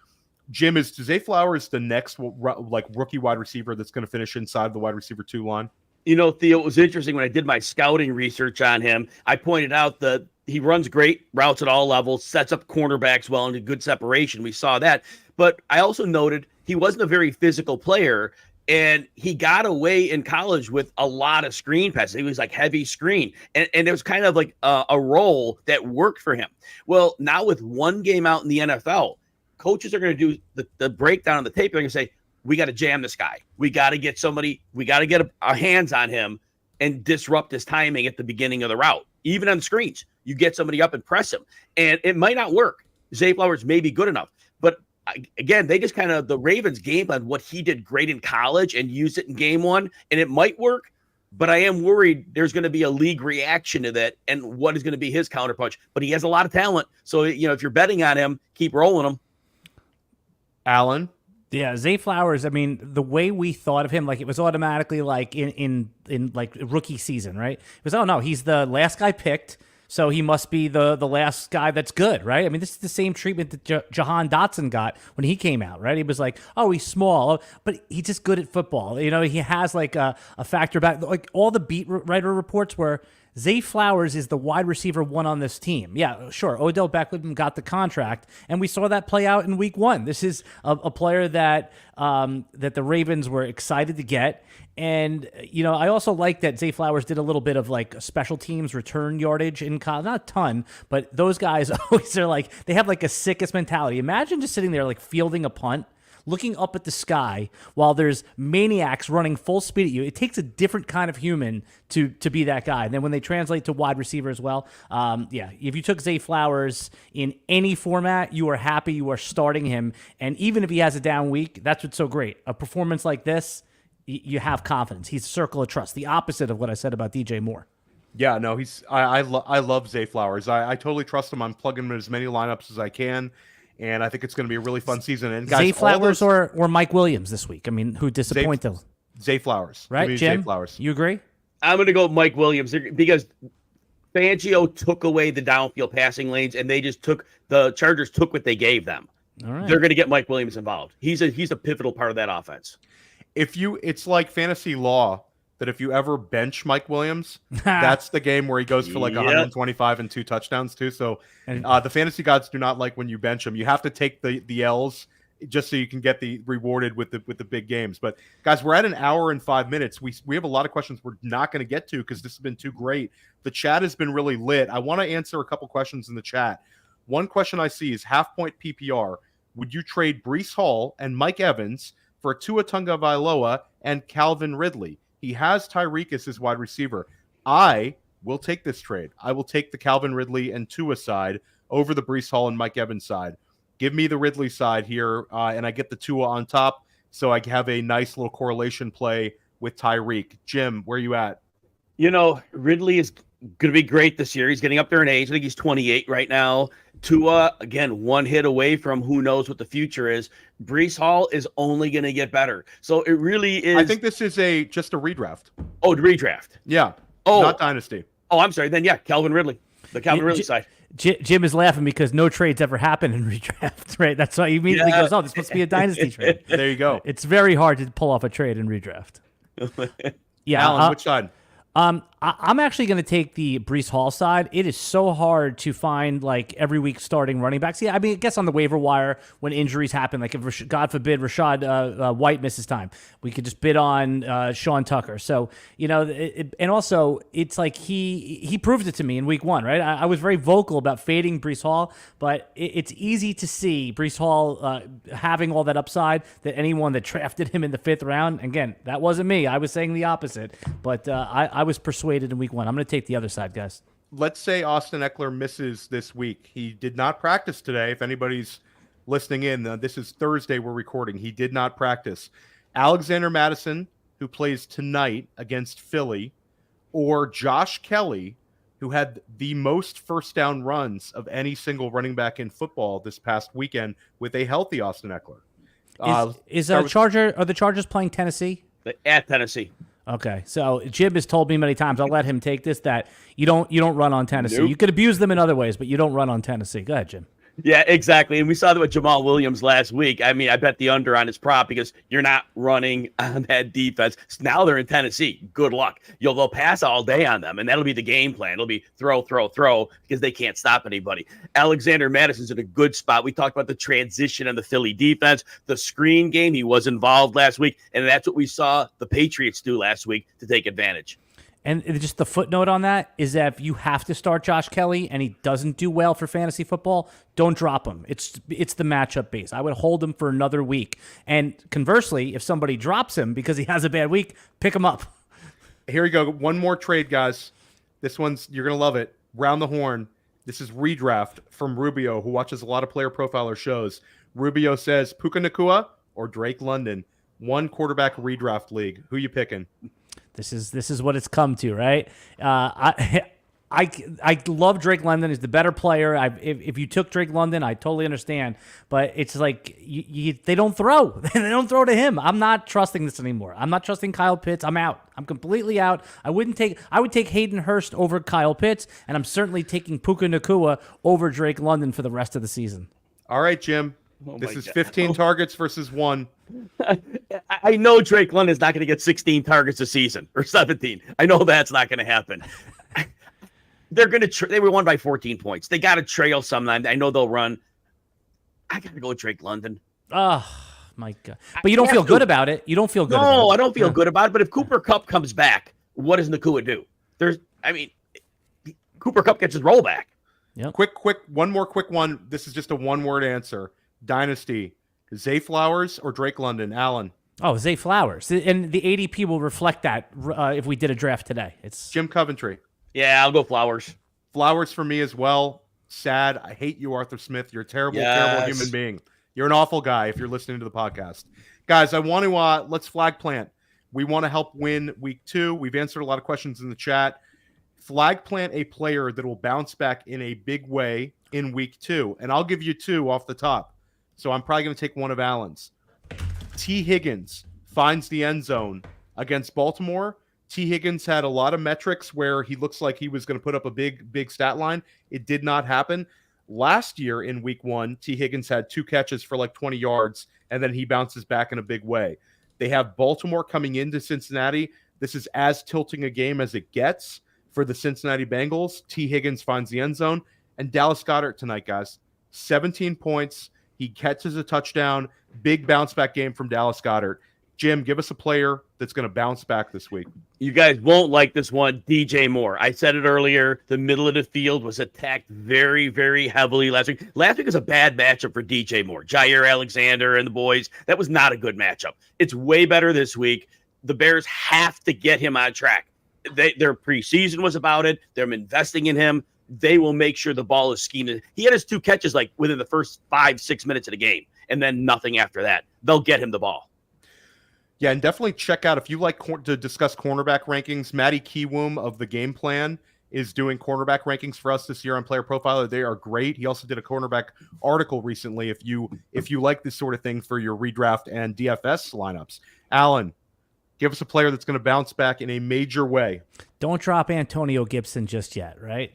Jim, is Zay Flowers the next rookie wide receiver that's going to finish inside the wide receiver 2 line? Theo, it was interesting when I did my scouting research on him. I pointed out that he runs great routes at all levels, sets up cornerbacks well, and a good separation. We saw that. But I also noted he wasn't a very physical player. And he got away in college with a lot of screen passes. He was like heavy screen. And it was kind of like a role that worked for him. Well, now with one game out in the NFL, coaches are going to do the breakdown on the tape. They're going to say, we got to jam this guy. We got to get our hands on him and disrupt his timing at the beginning of the route. Even on the screens, you get somebody up and press him. And it might not work. Zay Flowers may be good enough. But again, they just the Ravens game plan what he did great in college and used it in game one, and it might work, but I am worried there's going to be a league reaction to that and what is going to be his counterpunch. But he has a lot of talent. So, if you're betting on him, keep rolling him. Alan? Yeah, Zay Flowers, I mean, the way we thought of him, like it was automatically like in like rookie season, right? It was, oh no, he's the last guy picked. So he must be the last guy that's good, right? I mean, this is the same treatment that Jahan Dotson got when he came out, right? He was like, oh, he's small, but he's just good at football. He has like a factor back. Like all the beat writer reports were Zay Flowers is the wide receiver 1 on this team. Yeah, sure. Odell Beckham got the contract, and we saw that play out in week 1. This is a player that the Ravens were excited to get. And, I also like that Zay Flowers did a little bit of like special teams return yardage in college. Not a ton, but those guys always are like, they have like a sickest mentality. Imagine just sitting there like fielding a punt, looking up at the sky while there's maniacs running full speed at you. It takes a different kind of human to be that guy. And then when they translate to wide receiver as well, if you took Zay Flowers in any format, you are happy you are starting him. And even if he has a down week, that's what's so great. A performance like this, you have confidence. He's a circle of trust. The opposite of what I said about DJ Moore. Yeah, no, I love Zay Flowers. I totally trust him. I'm plugging him in as many lineups as I can. And I think it's going to be a really fun season. And guys, Zay Flowers or Mike Williams this week? I mean, who disappointed? Zay Flowers. Right, Jim? Zay Flowers. You agree? I'm going to go Mike Williams because Fangio took away the downfield passing lanes, and the Chargers took what they gave them. All right. They're going to get Mike Williams involved. He's a pivotal part of that offense. It's like fantasy law that if you ever bench Mike Williams, that's the game where he goes for like 125 and 2 touchdowns too. So the fantasy gods do not like when you bench him. You have to take the L's just so you can get rewarded with the big games. But guys, we're at an hour and 5 minutes. We have a lot of questions we're not going to get to because this has been too great. The chat has been really lit. I want to answer a couple questions in the chat. One question I see is half point PPR. Would you trade Breece Hall and Mike Evans for Tua Tagovailoa and Calvin Ridley. He has Tyreek as his wide receiver. I will take this trade. I will take the Calvin Ridley and Tua side over the Breece Hall and Mike Evans side. Give me the Ridley side here, and I get the Tua on top, so I have a nice little correlation play with Tyreek. Jim, where are you at? Ridley is going to be great this year. He's getting up there in age. I think he's 28 right now. Tua, again, one hit away from who knows what the future is. Breece Hall is only going to get better. So it really is. I think this is just a redraft. Oh, redraft. Yeah. Oh, not dynasty. Oh, I'm sorry. Then, yeah, Calvin Ridley. The Calvin Ridley side. Jim is laughing because no trades ever happen in redraft, right? That's why he immediately goes, oh, this must be a dynasty trade. There you go. It's very hard to pull off a trade in redraft. Yeah, Alan, which side? I'm actually going to take the Breece Hall side. It is so hard to find every week starting running backs. Yeah, I mean, I guess on the waiver wire when injuries happen, like if God forbid Rashad White misses time, we could just bid on Sean Tucker. So and also it's like he proved it to me in week 1, right? I was very vocal about fading Breece Hall, but it's easy to see Breece Hall having all that upside that anyone that drafted him in the 5th round. Again, that wasn't me. I was saying the opposite, but I was persuaded in week 1. I'm going to take the other side, guys. Let's say Austin Eckler misses this week. He did not practice today. If anybody's listening in, this is Thursday we're recording. He did not practice. Alexander Mattison, who plays tonight against Philly, or Josh Kelly, who had the most first down runs of any single running back in football this past weekend with a healthy Austin Eckler. Are the Chargers playing Tennessee? At Tennessee. Okay, so Jim has told me many times, I'll let him take this, that you don't run on Tennessee. Nope. You could abuse them in other ways, but you don't run on Tennessee. Go ahead, Jim. Yeah, exactly. And we saw that with Jamal Williams last week. I mean, I bet the under on his prop because you're not running on that defense. So now they're in Tennessee. Good luck. They'll pass all day on them, and that'll be the game plan. It'll be throw because they can't stop anybody. Alexander Madison's in a good spot. We talked about the transition and the Philly defense, the screen game. He was involved last week, and that's what we saw the Patriots do last week to take advantage. And just the footnote on that is that if you have to start Josh Kelly and he doesn't do well for fantasy football, don't drop him. It's the matchup base. I would hold him for another week. And conversely, if somebody drops him because he has a bad week, pick him up. Here we go. One more trade, guys. This one's, you're going to love it. Round the horn. This is redraft from Rubio, who watches a lot of player profiler shows. Rubio says Puka Nacua or Drake London. 1 quarterback redraft league. Who you picking? This is what it's come to, right? I love Drake London. He's the better player. If you took Drake London, I totally understand. But it's like they don't throw. They don't throw to him. I'm not trusting this anymore. I'm not trusting Kyle Pitts. I'm out. I'm completely out. I would take Hayden Hurst over Kyle Pitts, and I'm certainly taking Puka Nacua over Drake London for the rest of the season. All right, Jim. This is 15 targets versus 1. I know Drake London's not going to get 16 targets a season or 17. I know that's not going to happen. They're going to. They were won by 14 points. They got to trail sometime. I know they'll run. I got to go with Drake London. Oh my God! But you don't feel good about it. You don't feel good. No, I don't feel good about it. But if Cooper Kupp comes back, what does Nacua do? Cooper Kupp gets his rollback. Yep. Quick. One more quick one. This is just a 1-word answer. Dynasty. Zay Flowers or Drake London? Alan. Oh, Zay Flowers. And the ADP will reflect that if we did a draft today. It's Jim Coventry. Yeah, I'll go Flowers. Flowers for me as well. Sad. I hate you, Arthur Smith. You're a terrible human being. You're an awful guy if you're listening to the podcast. Guys, I want to let's flag plant. We want to help win week 2. We've answered a lot of questions in the chat. Flag plant a player that will bounce back in a big way in week 2. And I'll give you 2 off the top. So I'm probably going to take one of Allen's. T. Higgins finds the end zone against Baltimore. T. Higgins had a lot of metrics where he looks like he was going to put up a big stat line. It did not happen. Last year in week 1, T. Higgins had 2 catches for 20 yards, and then he bounces back in a big way. They have Baltimore coming into Cincinnati. This is as tilting a game as it gets for the Cincinnati Bengals. T. Higgins finds the end zone. And Dallas Goedert tonight, guys. 17 points. He catches a touchdown. Big bounce back game from Dallas Goedert. Jim, give us a player that's going to bounce back this week. You guys won't like this one, DJ Moore. I said it earlier. The middle of the field was attacked very, very heavily last week. Last week was a bad matchup for DJ Moore. Jair Alexander and the boys. That was not a good matchup. It's way better this week. The Bears have to get him on track. Their preseason was about it. They're investing in him. They will make sure the ball is schemed. He had his 2 catches like within the first 5-6 minutes of the game, and then nothing after that. They'll get him the ball. Yeah, and definitely check out, if you like to discuss cornerback rankings, Matty Kiwoom of the Game Plan is doing cornerback rankings for us this year on Player Profiler. They are great. He also did a cornerback article recently if you like this sort of thing for your redraft and DFS lineups. Alan, give us a player that's going to bounce back in a major way. Don't drop Antonio Gibson just yet, right?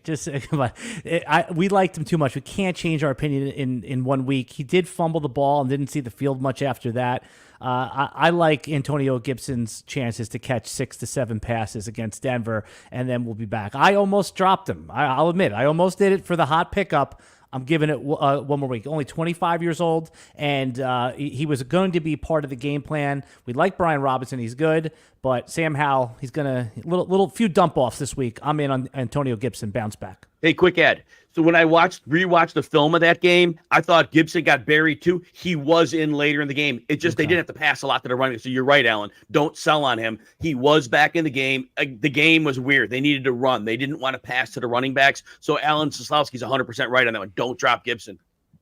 We liked him too much. We can't change our opinion in 1 week. He did fumble the ball and didn't see the field much after that. I like Antonio Gibson's chances to catch 6 to 7 passes against Denver, and then we'll be back. I almost dropped him. I'll admit, I almost did it for the hot pickup. I'm giving it one more week. Only 25 years old, and he was going to be part of the game plan. We like Brian Robinson. He's good, but Sam Howell, he's going to few dump-offs this week. I'm in on Antonio Gibson, bounce back. Hey, quick ad. So when I rewatched the film of that game, I thought Gibson got buried too. He was in later in the game. It just, They didn't have to pass a lot to the running. So you're right, Alan. Don't sell on him. He was back in the game. The game was weird. They needed to run. They didn't want to pass to the running backs. So Alan Seslowsky's 100% right on that one. Don't drop Gibson.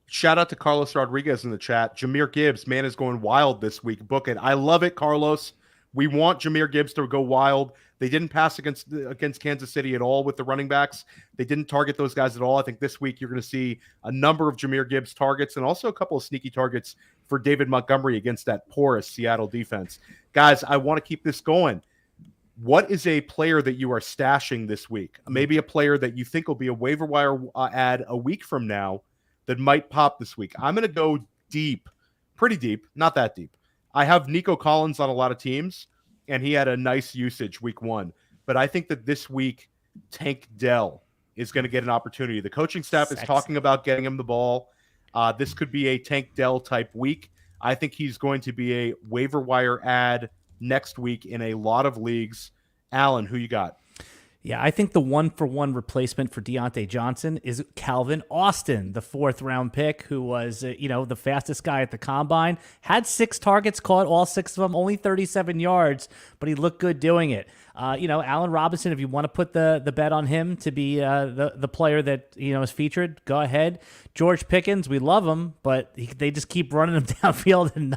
Shout out to Carlos Rodriguez in the chat. Jahmyr Gibbs, man, is going wild this week. Book it. I love it, Carlos. We want Jahmyr Gibbs to go wild. They didn't pass against Kansas City at all with the running backs. They didn't target those guys at all. I think this week you're going to see a number of Jahmyr Gibbs targets and also a couple of sneaky targets for David Montgomery against that porous Seattle defense. Guys, I want to keep this going. What is a player that you are stashing this week? Maybe a player that you think will be a waiver wire ad a week from now that might pop this week. I'm going to go deep, pretty deep, not that deep. I have Nico Collins on a lot of teams, and he had a nice usage week 1. But I think that this week, Tank Dell is going to get an opportunity. The coaching staff is talking about getting him the ball. This could be a Tank Dell type week. I think he's going to be a waiver wire ad next week in a lot of leagues. Alan, who you got? Yeah, I think the 1-for-1 replacement for Deontay Johnson is Calvin Austin, the 4th-round pick, who was, the fastest guy at the combine. Had 6 targets, caught all 6 of them, only 37 yards, but he looked good doing it. Allen Robinson, if you want to put the bet on him to be the player that is featured, go ahead. George Pickens, we love him, but they just keep running him downfield and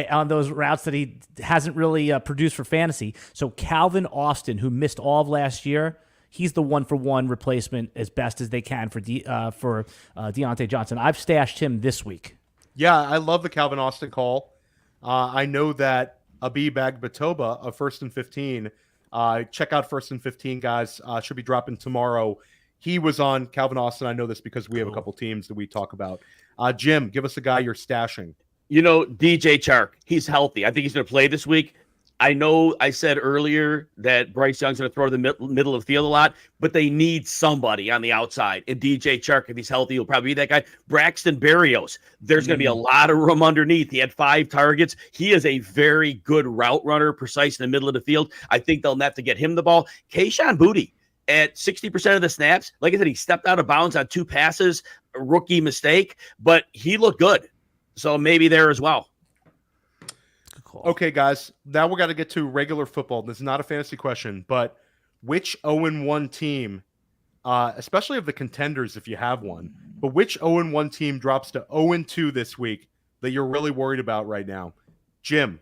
on those routes that he hasn't really produced for fantasy. So Calvin Austin, who missed all of last year, he's the 1-for-1 replacement as best as they can for Deontay Johnson. I've stashed him this week. Yeah, I love the Calvin Austin call. I know that Abib Agbatoba of First and 15. Check out First and 15, guys. Should be dropping tomorrow. He was on Calvin Austin. I know this because we have a couple teams that we talk about. Jim, give us a guy you're stashing. DJ Chark, he's healthy. I think he's going to play this week. I know I said earlier that Bryce Young's going to throw to the middle of the field a lot, but they need somebody on the outside. And DJ Chark, if he's healthy, he'll probably be that guy. Braxton Berrios, there's going to be a lot of room underneath. He had 5 targets. He is a very good route runner, precise in the middle of the field. I think they'll have to get him the ball. Kayshon Boutte, at 60% of the snaps, like I said, he stepped out of bounds on 2 passes, a rookie mistake, but he looked good. So maybe there as well. Okay, guys, now we're going to get to regular football. This is not a fantasy question, but which 0-1 team, especially of the contenders if you have one, but which 0-1 team drops to 0-2 this week that you're really worried about right now? Jim.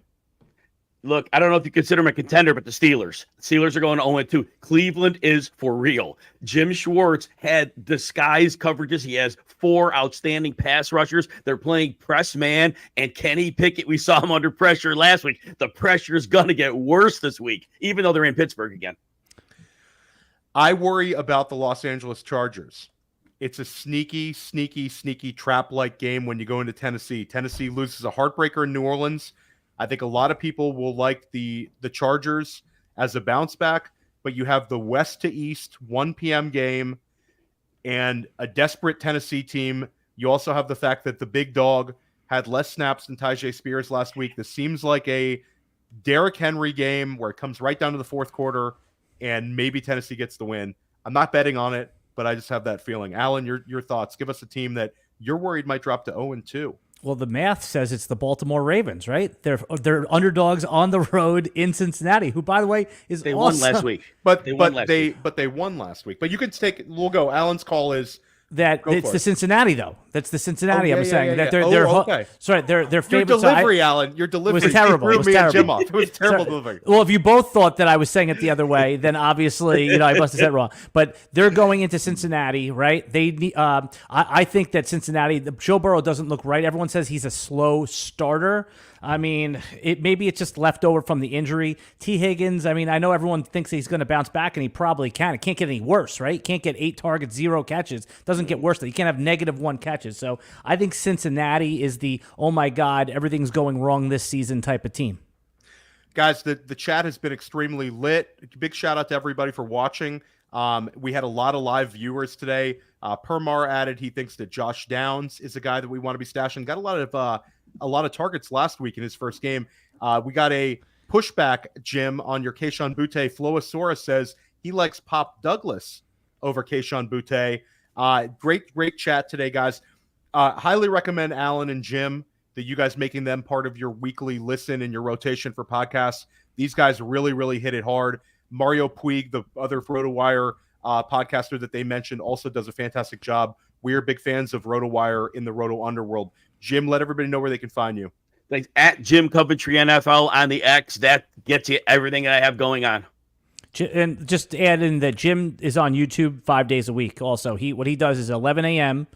Look, I don't know if you consider him a contender, but the Steelers. The Steelers are going 0-2. Cleveland is for real. Jim Schwartz had disguised coverages. He has 4 outstanding pass rushers. They're playing press man, and Kenny Pickett, we saw him under pressure last week. The pressure is going to get worse this week, even though they're in Pittsburgh again. I worry about the Los Angeles Chargers. It's a sneaky trap-like game when you go into Tennessee. Tennessee loses a heartbreaker in New Orleans. I think a lot of people will like the Chargers as a bounce back, but you have the west to east 1 p.m. game and a desperate Tennessee team. You also have the fact that the big dog had less snaps than Tyjae Spears last week. This seems like a Derrick Henry game where it comes right down to the fourth quarter and maybe Tennessee gets the win. I'm not betting on it, but I just have that feeling. Alan, your thoughts. Give us a team that you're worried might drop to 0-2. Well, the math says it's the Baltimore Ravens, right? They're underdogs on the road in Cincinnati, who, by the way, is They also, won last week. But they won last week. But you could take. We'll go. Alan's call is that it's the Cincinnati, though. That's the Cincinnati. I'm saying that they're okay. Sorry, their Your favorites. delivery, Alan. Your delivery was terrible. Threw It was me and terrible. Jim off. It was terrible delivery. Well, if you both thought that I was saying it the other way, then obviously I must have said it wrong. But they're going into Cincinnati, right? They I think that Cincinnati, Joe Burrow doesn't look right. Everyone says he's a slow starter. I mean, maybe it's just left over from the injury. T. Higgins, I mean, I know everyone thinks he's going to bounce back, and he probably can. It can't get any worse, right? Can't get 8 targets, 0 catches. Doesn't get worse. You can't have -1 catches. So I think Cincinnati is the, oh my God, everything's going wrong this season type of team. Guys, the chat has been extremely lit. Big shout out to everybody for watching. We had a lot of live viewers today. Permar added he thinks that Josh Downs is a guy that we want to be stashing. Got a lot of targets last week in his first game. We got a pushback, Jim, on your Kayshon Boutte. Floasaurus says he likes Pop Douglas over Kayshon Boutte. Great chat today, guys. Highly recommend Alan and Jim that you guys making them part of your weekly listen and your rotation for podcasts. These guys really hit it hard. Mario Puig, the other RotoWire podcaster that they mentioned, also does a fantastic job. We're big fans of RotoWire in the Roto Underworld. Jim, let everybody know where they can find you. Thanks. At Jim Coventry NFL on the X. That gets you everything that I have going on. And just add in that Jim is on YouTube 5 days a week. Also, what he does is 11 a.m.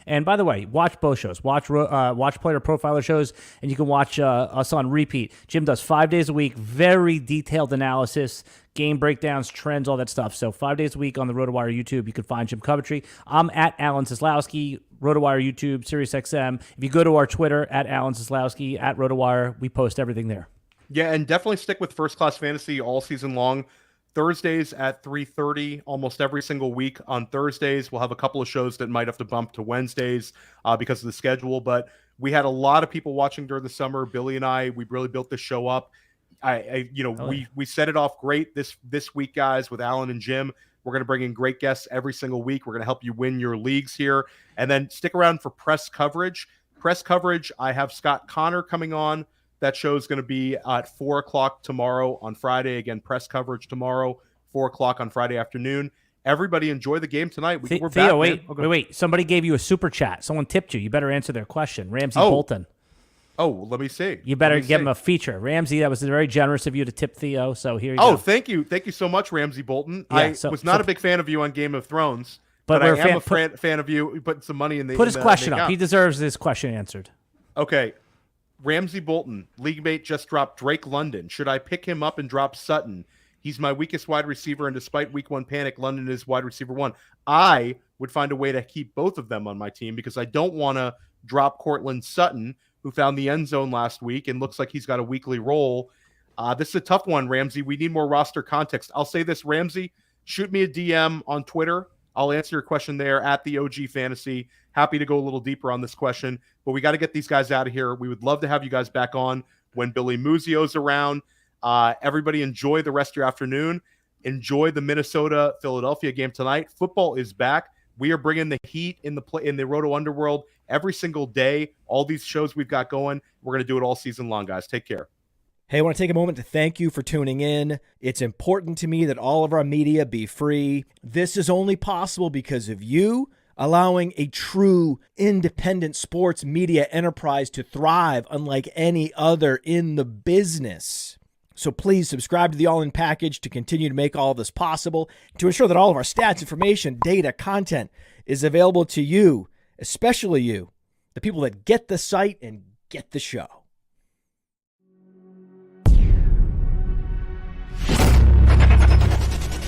And by the way, watch both shows. Watch Player Profiler shows, and you can watch us on repeat. Jim does 5 days a week, very detailed analysis, game breakdowns, trends, all that stuff. So 5 days a week on the RotoWire YouTube, you can find Jim Coventry. I'm at Alan Seslowsky, RotoWire YouTube, SiriusXM. If you go to our Twitter, at Alan Seslowsky, at RotoWire, we post everything there. Yeah, and definitely stick with First Class Fantasy all season long. Thursdays at 3:30 almost every single week. On Thursdays, we'll have a couple of shows that might have to bump to Wednesdays because of the schedule. But we had a lot of people watching during the summer. Billy and I, we really built this show up. We set it off great this week, guys, with Alan and Jim. We're going to bring in great guests every single week. We're going to help you win your leagues here. And then stick around for press coverage. I have Scott Connor coming on. That show is going to be at 4 o'clock tomorrow on Friday. Again, press coverage tomorrow, 4 o'clock on Friday afternoon. Everybody enjoy the game tonight. We're Theo, back. Wait. Somebody gave you a super chat. Someone tipped you. You better answer their question. Ramsey Bolton. Oh, let me see. You better give him a feature. Ramsey, that was very generous of you to tip Theo. So here you go. Oh, thank you. Thank you so much, Ramsey Bolton. Yeah, I was not a big fan of you on Game of Thrones, but I am a fan of you putting some money in the Put his question up. He deserves his question answered. Okay. Ramsey Bolton, league mate, just dropped Drake London. Should I pick him up and drop Sutton? He's my weakest wide receiver, and despite week 1 panic, London is wide receiver 1. I would find a way to keep both of them on my team because I don't want to drop Cortland Sutton, who found the end zone last week and looks like he's got a weekly role. This is a tough one, Ramsey. We need more roster context. I'll say this, Ramsey, shoot me a DM on Twitter. I'll answer your question there at the OG Fantasy. Happy to go a little deeper on this question, but we got to get these guys out of here. We would love to have you guys back on when Billy Muzio's around. Everybody enjoy the rest of your afternoon. Enjoy the Minnesota-Philadelphia game tonight. Football is back. We are bringing the heat in the Roto Underworld every single day. All these shows we've got going, we're going to do it all season long, guys. Take care. Hey, I want to take a moment to thank you for tuning in. It's important to me that all of our media be free. This is only possible because of you allowing a true independent sports media enterprise to thrive unlike any other in the business. So please subscribe to the All In Package to continue to make all of this possible, to ensure that all of our stats, information, data, content is available to you, especially you, the people that get the site and get the show.